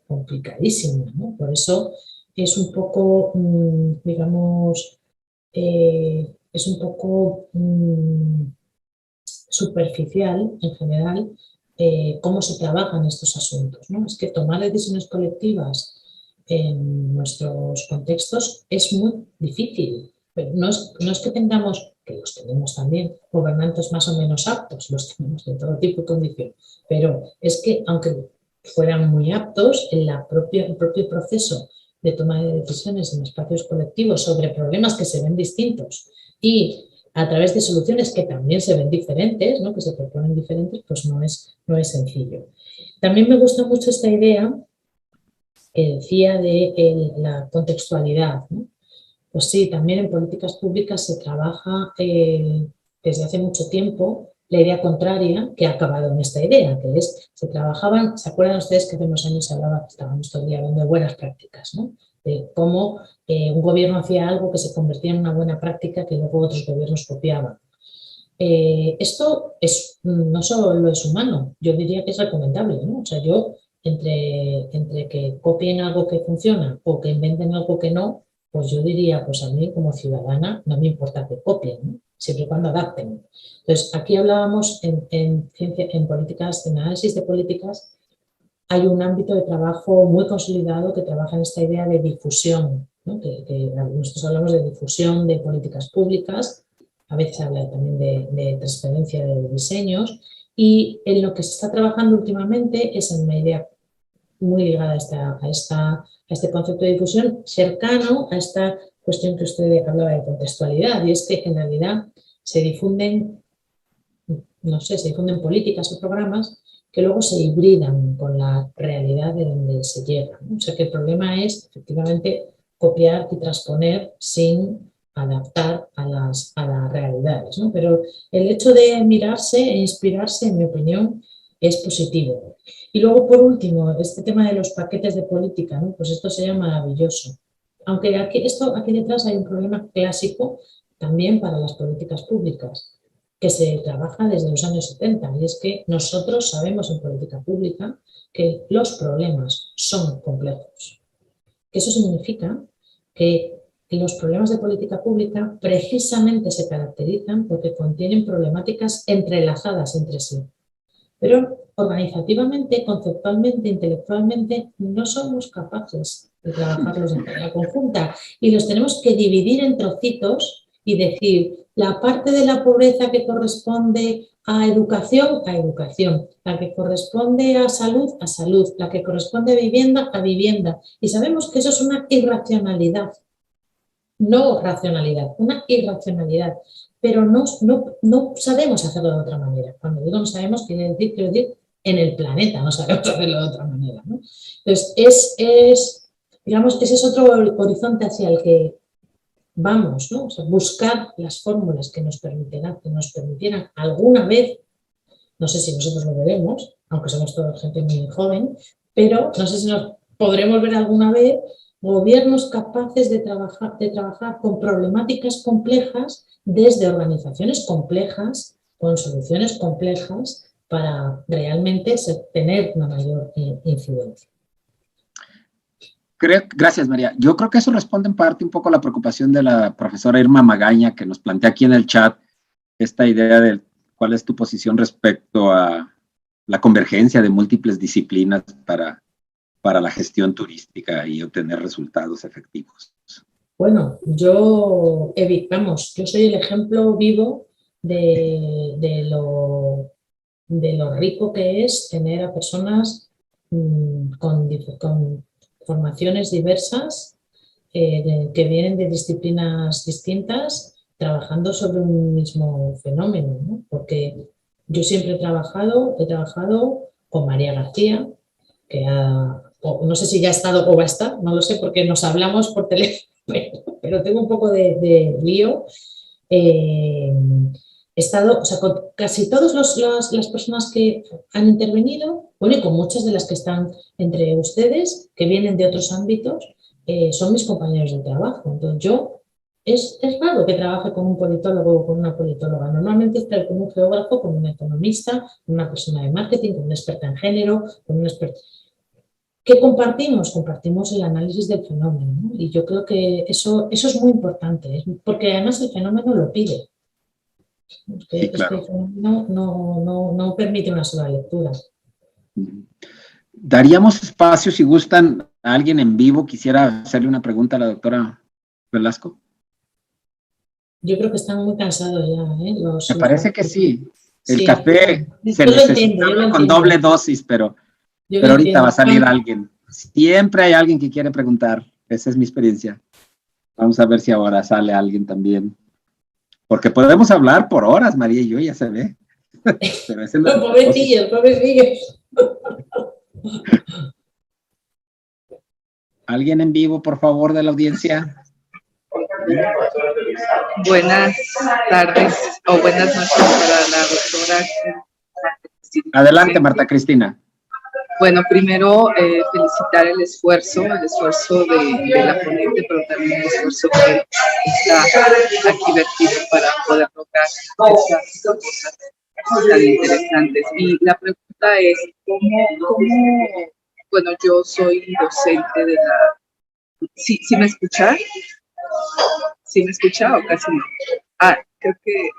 complicadísima, ¿no? Por eso es un poco, digamos, es un poco superficial en general cómo se trabajan estos asuntos, ¿no? Es que tomar decisiones colectivas en nuestros contextos es muy difícil. Pero no es que tengamos, que los tenemos también, gobernantes más o menos aptos, los tenemos de todo tipo y condición, pero es que aunque fueran muy aptos, el propio proceso de toma de decisiones en espacios colectivos sobre problemas que se ven distintos y a través de soluciones que también se ven diferentes, ¿no? Que se proponen diferentes, pues no es sencillo. También me gusta mucho esta idea que decía de la contextualidad, ¿no? Pues sí, también en políticas públicas se trabaja desde hace mucho tiempo la idea contraria que ha acabado en esta idea, que es, ¿se acuerdan ustedes que hace unos años estábamos todo el día hablando de buenas prácticas, ¿no? De cómo un gobierno hacía algo que se convertía en una buena práctica que luego otros gobiernos copiaban. Esto no solo es humano, yo diría que es recomendable, ¿no? O sea, yo entre que copien algo que funciona o que inventen algo que no, pues yo diría, pues a mí como ciudadana no me importa que copien, ¿no? Siempre y cuando adapten. Entonces, aquí hablábamos en políticas, en análisis de políticas, hay un ámbito de trabajo muy consolidado que trabaja en esta idea de difusión, ¿no? Que nosotros hablamos de difusión de políticas públicas, a veces habla también de transferencia de diseños, y en lo que se está trabajando últimamente es en una idea muy ligada a este concepto de difusión, cercano a esta cuestión que usted hablaba de contextualidad, y es que en realidad se difunden políticas o programas que luego se hibridan con la realidad de donde se llega, ¿no? O sea que el problema es efectivamente copiar y transponer sin adaptar a las realidades, ¿no? Pero el hecho de mirarse e inspirarse, en mi opinión, es positivo. Y luego, por último, este tema de los paquetes de política, ¿no? Pues esto sería maravilloso. Aunque aquí detrás hay un problema clásico también para las políticas públicas, que se trabaja desde los años 70, y es que nosotros sabemos en política pública que los problemas son complejos. Eso significa que los problemas de política pública precisamente se caracterizan porque contienen problemáticas entrelazadas entre sí. Pero organizativamente, conceptualmente, intelectualmente, no somos capaces de trabajarlos de manera conjunta y los tenemos que dividir en trocitos y decir, la parte de la pobreza que corresponde a educación, la que corresponde a salud, la que corresponde a vivienda. Y sabemos que eso es una irracionalidad, no racionalidad, una irracionalidad. Pero no sabemos hacerlo de otra manera. Cuando digo no sabemos, quiero decir en el planeta no sabemos hacerlo de otra manera, ¿no? Entonces, digamos, ese es otro horizonte hacia el que vamos, ¿no? O sea, buscar las fórmulas que nos permitieran alguna vez, no sé si nosotros lo veremos, aunque somos toda gente muy joven, pero no sé si nos podremos ver alguna vez gobiernos capaces de trabajar con problemáticas complejas desde organizaciones complejas, con soluciones complejas, para realmente tener una mayor influencia. Gracias, María. Yo creo que eso responde en parte un poco a la preocupación de la profesora Irma Magaña, que nos plantea aquí en el chat esta idea de cuál es tu posición respecto a la convergencia de múltiples disciplinas para para la gestión turística y obtener resultados efectivos? Bueno, yo soy el ejemplo vivo de lo rico que es tener a personas con formaciones diversas que vienen de disciplinas distintas trabajando sobre un mismo fenómeno, ¿no? Porque yo siempre he trabajado con María García, que no sé si ya ha estado o va a estar, no lo sé porque nos hablamos por teléfono, pero tengo un poco de lío. He estado, o sea, con casi todas las personas que han intervenido, bueno, y con muchas de las que están entre ustedes, que vienen de otros ámbitos, son mis compañeros de trabajo. Entonces es raro que trabaje con un politólogo o con una politóloga. Normalmente estoy con un geógrafo, con un economista, con una persona de marketing, con una experta en género, con un experto... ¿Qué compartimos? Compartimos el análisis del fenómeno, ¿no? Y yo creo que eso es muy importante, porque además el fenómeno lo pide. Sí, claro. Es que el fenómeno no permite una sola lectura. Daríamos espacio, si gustan, a alguien en vivo quisiera hacerle una pregunta a la doctora Velasco. Yo creo que están muy cansados ya, ¿eh? Me parece que sí. El Sí, café se yo lo necesita entiendo, yo lo con entiendo. doble dosis, pero ahorita va a salir alguien. Siempre hay alguien que quiere preguntar. Esa es mi experiencia. Vamos a ver si ahora sale alguien también. Porque podemos hablar por horas, María y yo, ya se ve. Pero ese no es pobrecillos. ¿Alguien en vivo, por favor, de la audiencia? Buenas tardes o buenas noches para la doctora. Adelante, Marta Cristina. Bueno, primero felicitar el esfuerzo de la ponente, pero también el esfuerzo que está aquí vertido para poder lograr estas cosas tan interesantes. Y la pregunta es, bueno, yo soy docente de la... ¿Sí me escucha? ¿Sí me escucha o casi no? Creo que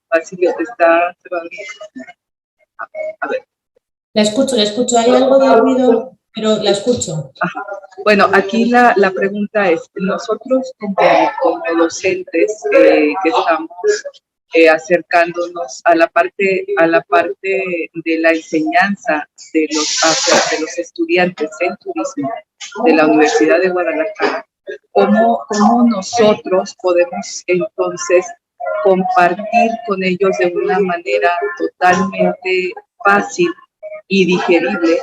Basilio te está... A ver. La escucho. Hay algo de ruido, pero la escucho. Ajá. Bueno, aquí la pregunta es, nosotros como docentes que estamos acercándonos a la parte de la enseñanza de los estudiantes en turismo de la Universidad de Guadalajara, ¿cómo nosotros podemos entonces compartir con ellos de una manera totalmente fácil y digerible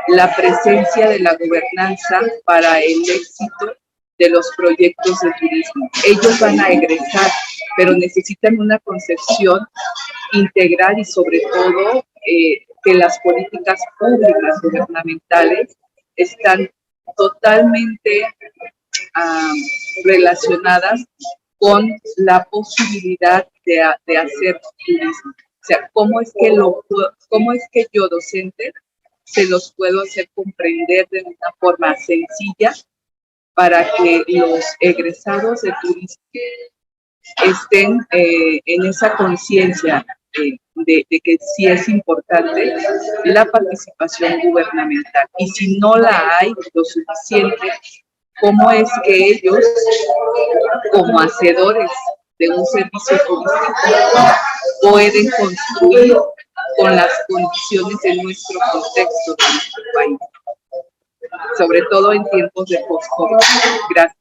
la presencia de la gobernanza para el éxito de los proyectos de turismo? Ellos van a egresar, pero necesitan una concepción integral y sobre todo que las políticas públicas gubernamentales están totalmente relacionadas con la posibilidad de hacer turismo. O sea, ¿cómo es que yo, docente, se los puedo hacer comprender de una forma sencilla para que los egresados de turismo estén en esa conciencia de que sí es importante la participación gubernamental? Y si no la hay lo suficiente, ¿cómo es que ellos, como hacedores de un servicio turístico, pueden construir con las condiciones de nuestro contexto, de nuestro país, sobre todo en tiempos de post-COVID? Gracias.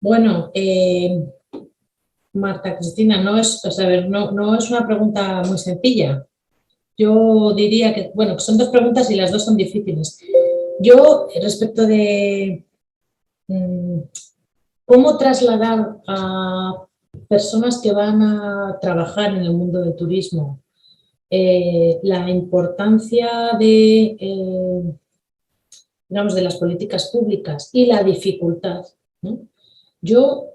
Bueno, Marta Cristina, no es una pregunta muy sencilla. Yo diría que, bueno, son dos preguntas y las dos son difíciles. Yo, respecto de cómo trasladar a personas que van a trabajar en el mundo del turismo la importancia de, digamos, de las políticas públicas y la dificultad, ¿no? Yo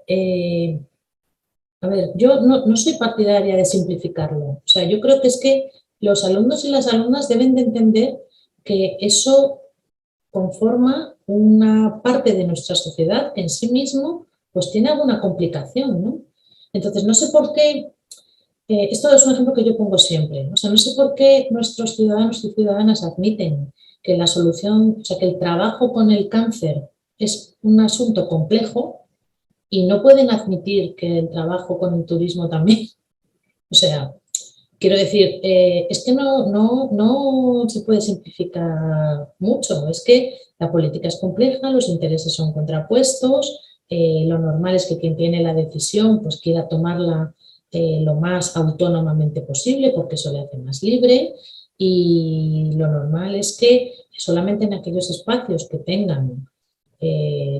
no soy partidaria de simplificarlo. O sea, yo creo que es que los alumnos y las alumnas deben de entender que eso conforma una parte de nuestra sociedad que en sí mismo pues tiene alguna complicación, ¿no? Entonces, no sé por qué esto es un ejemplo que yo pongo siempre. O sea, no sé por qué nuestros ciudadanos y ciudadanas admiten que la solución, o sea, que el trabajo con el cáncer es un asunto complejo y no pueden admitir que el trabajo con el turismo también. O sea, quiero decir, es que no se puede simplificar mucho. Es que la política es compleja, los intereses son contrapuestos, lo normal es que quien tiene la decisión pues quiera tomarla lo más autónomamente posible porque eso le hace más libre y lo normal es que solamente en aquellos espacios que tengan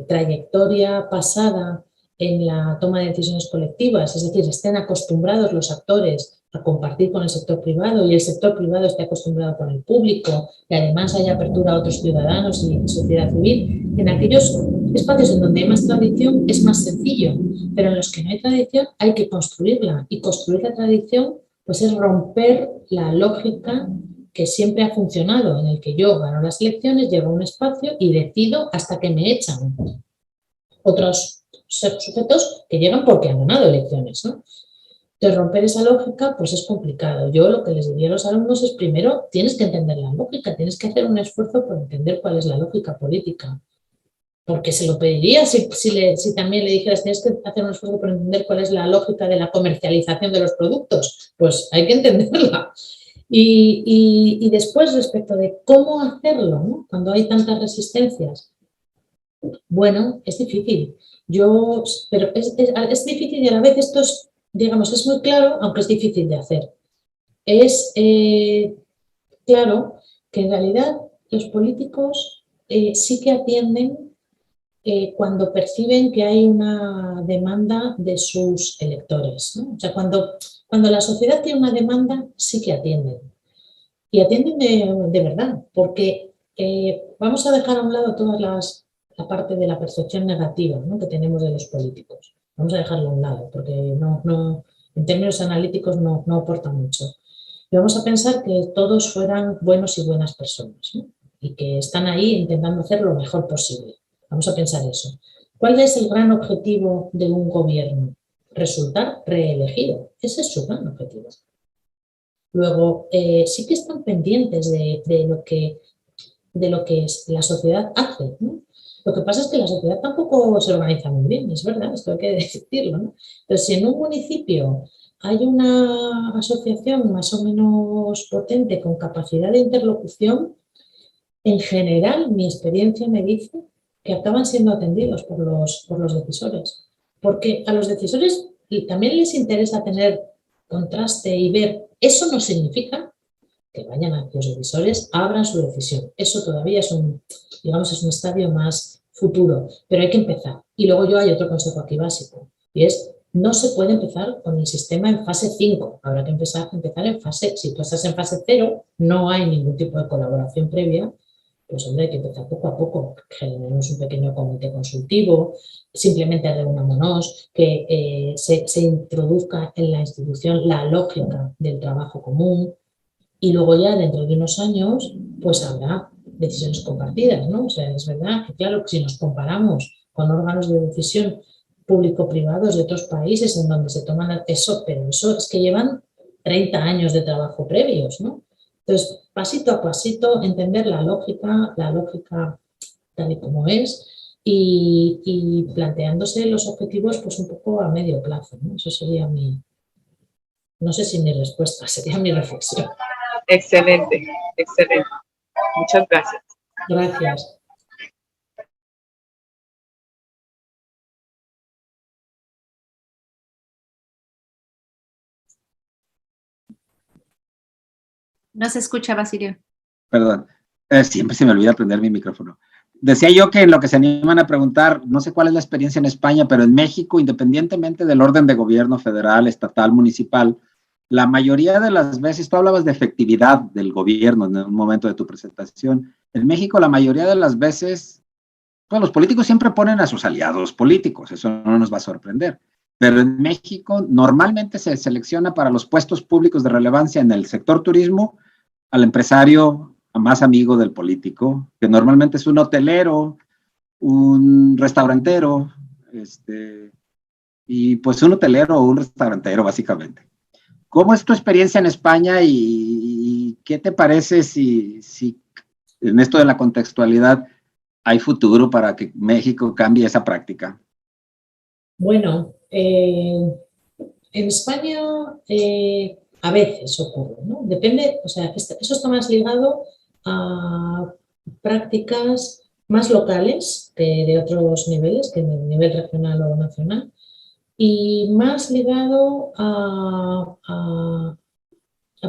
trayectoria pasada en la toma de decisiones colectivas, es decir, estén acostumbrados los actores a compartir con el sector privado y el sector privado esté acostumbrado con el público y además haya apertura a otros ciudadanos y sociedad civil, en aquellos espacios en donde hay más tradición es más sencillo, pero en los que no hay tradición hay que construirla y construir la tradición pues es romper la lógica que siempre ha funcionado, en el que yo gano las elecciones, llego a un espacio y decido hasta que me echan otros sujetos que llegan porque han ganado elecciones, ¿no? Entonces, romper esa lógica pues es complicado. Yo lo que les diría a los alumnos es primero, tienes que entender la lógica, tienes que hacer un esfuerzo por entender cuál es la lógica política. Porque se lo pediría si también le dijeras tienes que hacer un esfuerzo por entender cuál es la lógica de la comercialización de los productos. Pues hay que entenderla. Y después, respecto de cómo hacerlo, ¿no? Cuando hay tantas resistencias, bueno, es difícil. Pero es difícil y a la vez esto es, digamos, es muy claro, aunque es difícil de hacer. Es claro que en realidad los políticos sí que atienden cuando perciben que hay una demanda de sus electores, ¿no? O sea, cuando la sociedad tiene una demanda, sí que atienden. Y atienden de verdad, porque vamos a dejar a un lado toda la parte de la percepción negativa, ¿no?, que tenemos de los políticos. Vamos a dejarlo a un lado, porque en términos analíticos no aporta mucho. Y vamos a pensar que todos fueran buenos y buenas personas, ¿no?, y que están ahí intentando hacer lo mejor posible. Vamos a pensar eso. ¿Cuál es el gran objetivo de un gobierno? Resultar reelegido. Ese es su gran objetivo. Luego, sí que están pendientes de lo que la sociedad hace, ¿no? Lo que pasa es que la sociedad tampoco se organiza muy bien, es verdad, esto hay que decirlo, ¿no? Entonces, si en un municipio hay una asociación más o menos potente con capacidad de interlocución, en general mi experiencia me dice que acaban siendo atendidos por los decisores, porque a los decisores también les interesa tener contraste y ver, eso no significa que vayan a los decisores, abran su decisión. Eso todavía es un estadio más futuro, pero hay que empezar. Y luego hay otro consejo aquí básico, y es, no se puede empezar con el sistema en fase 5, habrá que empezar en fase, si tú estás en fase 0, no hay ningún tipo de colaboración previa, pues hombre, hay que empezar poco a poco, generemos un pequeño comité consultivo, simplemente reunámonos, que se introduzca en la institución la lógica del trabajo común, y luego ya dentro de unos años pues habrá decisiones compartidas, ¿no? O sea, es verdad que claro, que si nos comparamos con órganos de decisión público-privados de otros países en donde se toman eso, pero eso es que llevan 30 años de trabajo previos, ¿no? Entonces, pasito a pasito, entender la lógica tal y como es y planteándose los objetivos pues un poco a medio plazo, ¿no? Eso sería no sé si mi respuesta, sería mi reflexión. Excelente, excelente. Muchas gracias. Gracias. No se escucha, Basilio. Perdón, siempre se me olvida prender mi micrófono. Decía yo que en lo que se animan a preguntar, no sé cuál es la experiencia en España, pero en México, independientemente del orden de gobierno federal, estatal, municipal, la mayoría de las veces, tú hablabas de efectividad del gobierno en un momento de tu presentación. En México, la mayoría de las veces, pues los políticos siempre ponen a sus aliados políticos, eso no nos va a sorprender. Pero en México normalmente se selecciona para los puestos públicos de relevancia en el sector turismo al empresario más amigo del político, que normalmente es un hotelero, un restaurantero, y pues un hotelero o un restaurantero básicamente. ¿Cómo es tu experiencia en España y qué te parece si en esto de la contextualidad hay futuro para que México cambie esa práctica? Bueno, en España a veces ocurre, ¿no? Depende, o sea, eso está más ligado a prácticas más locales de otros niveles, que el nivel regional o nacional, y más ligado a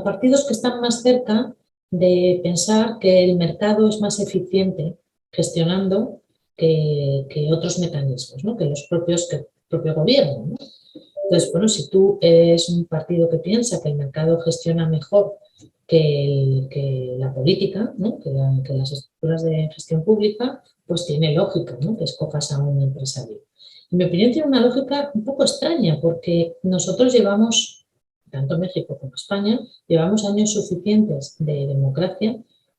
partidos que están más cerca de pensar que el mercado es más eficiente gestionando que otros mecanismos, ¿no? Que el propio gobierno, ¿no? Entonces, bueno, si tú eres un partido que piensa que el mercado gestiona mejor que la política, ¿no? que las estructuras de gestión pública, pues tiene lógica, ¿no? Que escojas a un empresario. En mi opinión tiene una lógica un poco extraña porque nosotros llevamos, tanto México como España, llevamos años suficientes de democracia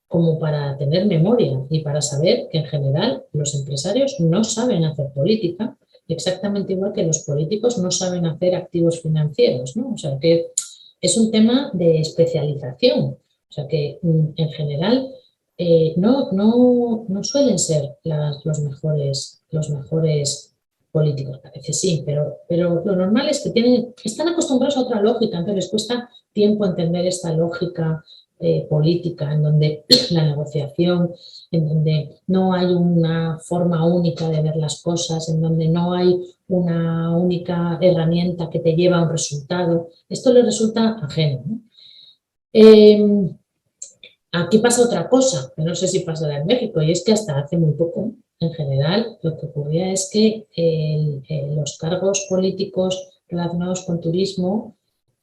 como para tener memoria y para saber que en general los empresarios no saben hacer política, exactamente igual que los políticos no saben hacer activos financieros, ¿no? O sea que es un tema de especialización, o sea que en general no suelen ser los mejores políticos, a veces sí, pero lo normal es que están acostumbrados a otra lógica, entonces les cuesta tiempo entender esta lógica política en donde la negociación, en donde no hay una forma única de ver las cosas, en donde no hay una única herramienta que te lleva a un resultado. Esto les resulta ajeno, ¿no? Aquí pasa otra cosa, que no sé si pasará en México, y es que hasta hace muy poco, en general, lo que ocurría es que los cargos políticos relacionados con turismo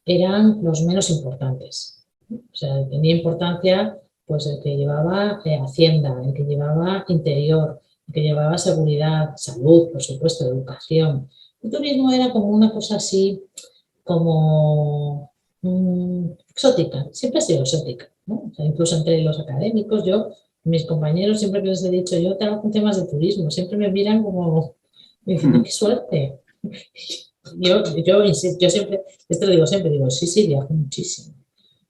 eran los menos importantes. O sea, tenía importancia pues el que llevaba Hacienda, el que llevaba Interior, el que llevaba Seguridad, Salud, por supuesto, Educación. El turismo era como una cosa así, como exótica, siempre ha sido exótica, ¿no? O sea, incluso entre los académicos, mis compañeros, siempre que les he dicho, yo trabajo en temas de turismo, siempre me miran como diciendo, qué suerte. Yo siempre, esto lo digo siempre, digo, sí, viajo muchísimo.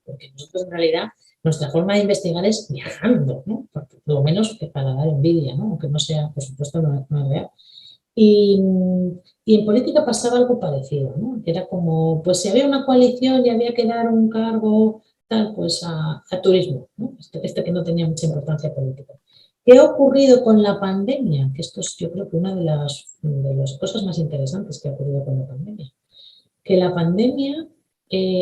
Porque nosotros en realidad, nuestra forma de investigar es viajando, ¿no? Por lo menos para dar envidia, ¿no? Aunque no sea, por supuesto, no es real. Y en política pasaba algo parecido, ¿no? Que era como, pues si había una coalición y había que dar un cargo tal, pues a turismo, ¿no? Este que no tenía mucha importancia política. ¿Qué ha ocurrido con la pandemia? Que esto es, yo creo que una de las cosas más interesantes que ha ocurrido con la pandemia. Que la pandemia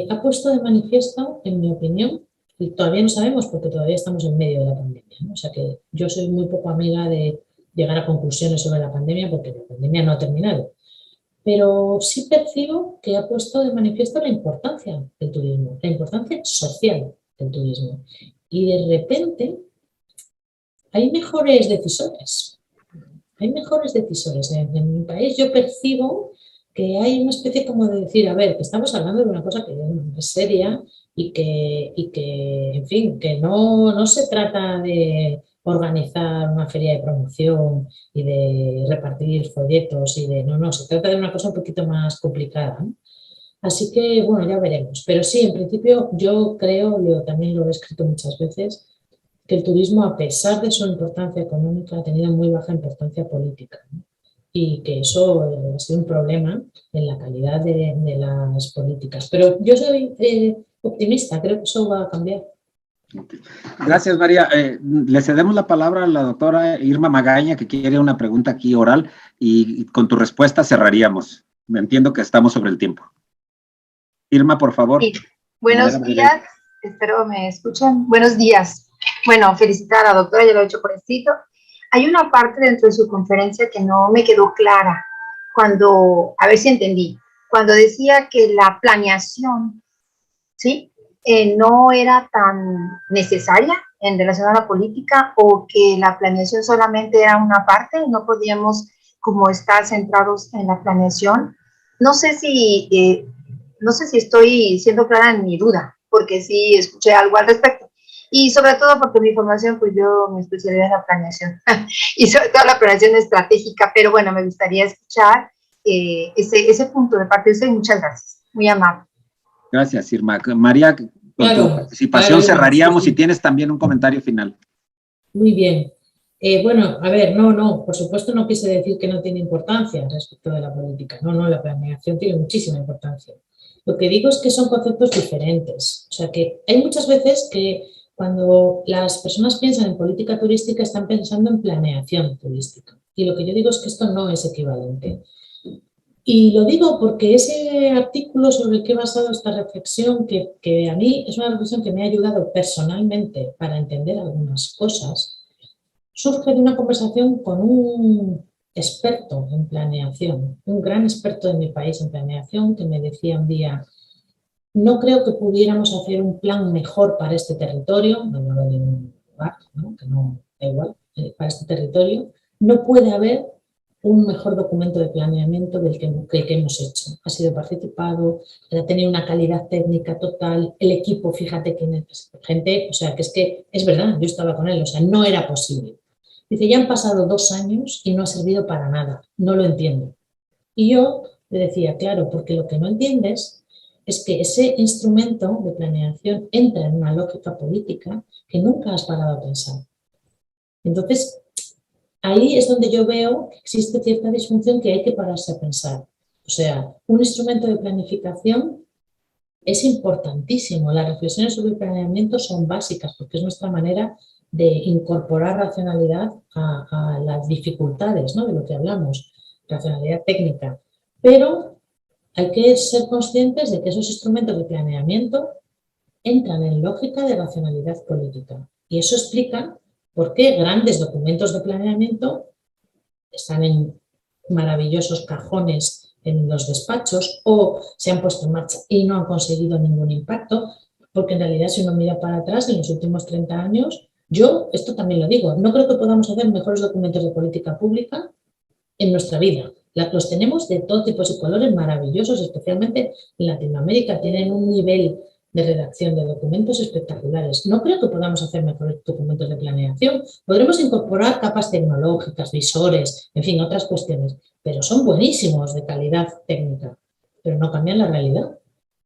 ha puesto de manifiesto, en mi opinión, y todavía no sabemos porque todavía estamos en medio de la pandemia, ¿no? O sea que yo soy muy poco amiga de llegar a conclusiones sobre la pandemia porque la pandemia no ha terminado. Pero sí percibo que ha puesto de manifiesto la importancia del turismo, la importancia social del turismo. Y de repente hay mejores decisores. Hay mejores decisores. En mi país yo percibo que hay una especie como de decir, a ver, que estamos hablando de una cosa que es seria y que en fin, que no se trata de organizar una feria de promoción y de repartir folletos no, se trata de una cosa un poquito más complicada, ¿no? Así que, bueno, ya veremos. Pero sí, en principio yo creo, yo también lo he escrito muchas veces, que el turismo, a pesar de su importancia económica, ha tenido muy baja importancia política, ¿no? Y que eso ha sido un problema en la calidad de las políticas. Pero yo soy optimista, creo que eso va a cambiar. Gracias, María. Le cedemos la palabra a la doctora Irma Magaña, que quiere una pregunta aquí oral, y con tu respuesta cerraríamos. Me entiendo que estamos sobre el tiempo. Irma, por favor. Sí. Buenos días, espero me escuchan. Buenos días. Bueno, felicitar a la doctora, ya lo he hecho por escrito. Hay una parte dentro de su conferencia que no me quedó clara, a ver si entendí, cuando decía que la planeación, ¿sí?, no era tan necesaria en relación a la política, o que la planeación solamente era una parte y no podíamos como estar centrados en la planeación. No sé si estoy siendo clara en mi duda, porque sí escuché algo al respecto. Y sobre todo porque mi formación, pues yo me especialicé en la planeación y sobre todo la planeación estratégica, pero bueno, me gustaría escuchar ese punto de parte de usted. Muchas gracias, muy amable. Gracias, Irma. María, con Claro, tu participación claro, cerraríamos sí. si tienes también un comentario final. Muy bien. Bueno, a ver, no, por supuesto no quise decir que no tiene importancia respecto de la política. No, la planeación tiene muchísima importancia. Lo que digo es que son conceptos diferentes. O sea, que hay muchas veces que cuando las personas piensan en política turística están pensando en planeación turística. Y lo que yo digo es que esto no es equivalente. Y lo digo porque ese artículo sobre el que he basado esta reflexión, que a mí es una reflexión que me ha ayudado personalmente para entender algunas cosas, surge de una conversación con un experto en planeación, un gran experto de mi país en planeación, que me decía un día: no creo que pudiéramos hacer un plan mejor para este territorio, no hablo de un lugar, ¿no? Que no da igual, para este territorio, no puede haber un mejor documento de planeamiento del que hemos hecho. Ha sido participado, ha tenido una calidad técnica total, el equipo, fíjate que gente, o sea, que es verdad, yo estaba con él, o sea, no era posible. Dice, ya han pasado 2 años y no ha servido para nada, no lo entiendo. Y yo le decía, claro, porque lo que no entiendes es que ese instrumento de planeación entra en una lógica política que nunca has parado a pensar. Entonces, ahí es donde yo veo que existe cierta disfunción que hay que pararse a pensar. O sea, un instrumento de planificación es importantísimo. Las reflexiones sobre el planeamiento son básicas porque es nuestra manera de incorporar racionalidad a las dificultades, ¿no? De lo que hablamos, racionalidad técnica. Pero hay que ser conscientes de que esos instrumentos de planeamiento entran en lógica de racionalidad política. Y eso explica por qué grandes documentos de planeamiento están en maravillosos cajones en los despachos o se han puesto en marcha y no han conseguido ningún impacto, porque en realidad si uno mira para atrás en los últimos 30 años, yo esto también lo digo, no creo que podamos hacer mejores documentos de política pública en nuestra vida. Los tenemos de todo tipo y colores maravillosos, especialmente en Latinoamérica, tienen un nivel de redacción de documentos espectaculares. No creo que podamos hacer mejores documentos de planeación. Podremos incorporar capas tecnológicas, visores, en fin, otras cuestiones, pero son buenísimos de calidad técnica, pero no cambian la realidad.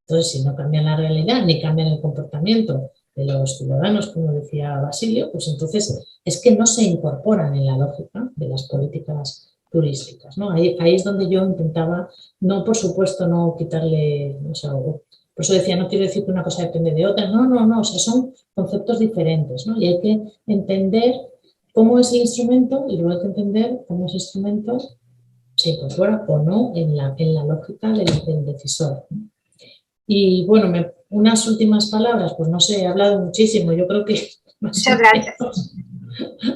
Entonces, si no cambian la realidad ni cambian el comportamiento de los ciudadanos, como decía Basilio, pues entonces es que no se incorporan en la lógica de las políticas turísticas, ¿no? Ahí es donde yo intentaba, no, por supuesto, no quitarle, o sea, por eso decía, no quiero decir que una cosa depende de otra, no, o sea, son conceptos diferentes, ¿no? Y hay que entender cómo es el instrumento y luego hay que entender cómo ese instrumento se incorpora o no en la lógica del decisor, ¿no? Y bueno, unas últimas palabras, pues no sé, he hablado muchísimo, yo creo que Muchas gracias.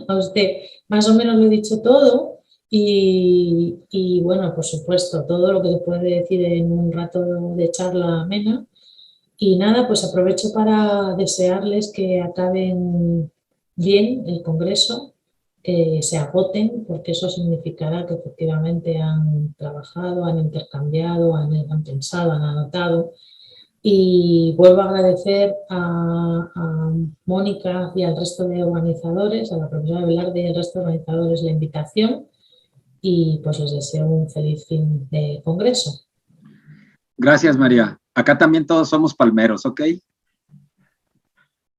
a usted más o menos lo he dicho todo. Y bueno, por supuesto, todo lo que se puede decir en un rato de charla amena. Y nada, pues aprovecho para desearles que acaben bien el congreso, que se agoten, porque eso significará que efectivamente han trabajado, han intercambiado, han pensado, han anotado. Y vuelvo a agradecer a Mónica y al resto de organizadores, a la profesora Velarde y al resto de organizadores la invitación. Y pues les deseo un feliz fin de congreso. Gracias, María. Acá también todos somos palmeros, ¿ok?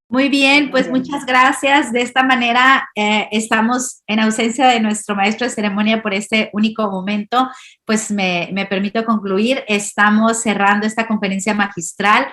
Muy bien, pues muchas gracias. De esta manera estamos en ausencia de nuestro maestro de ceremonia por este único momento. Pues me permito concluir. Estamos cerrando esta conferencia magistral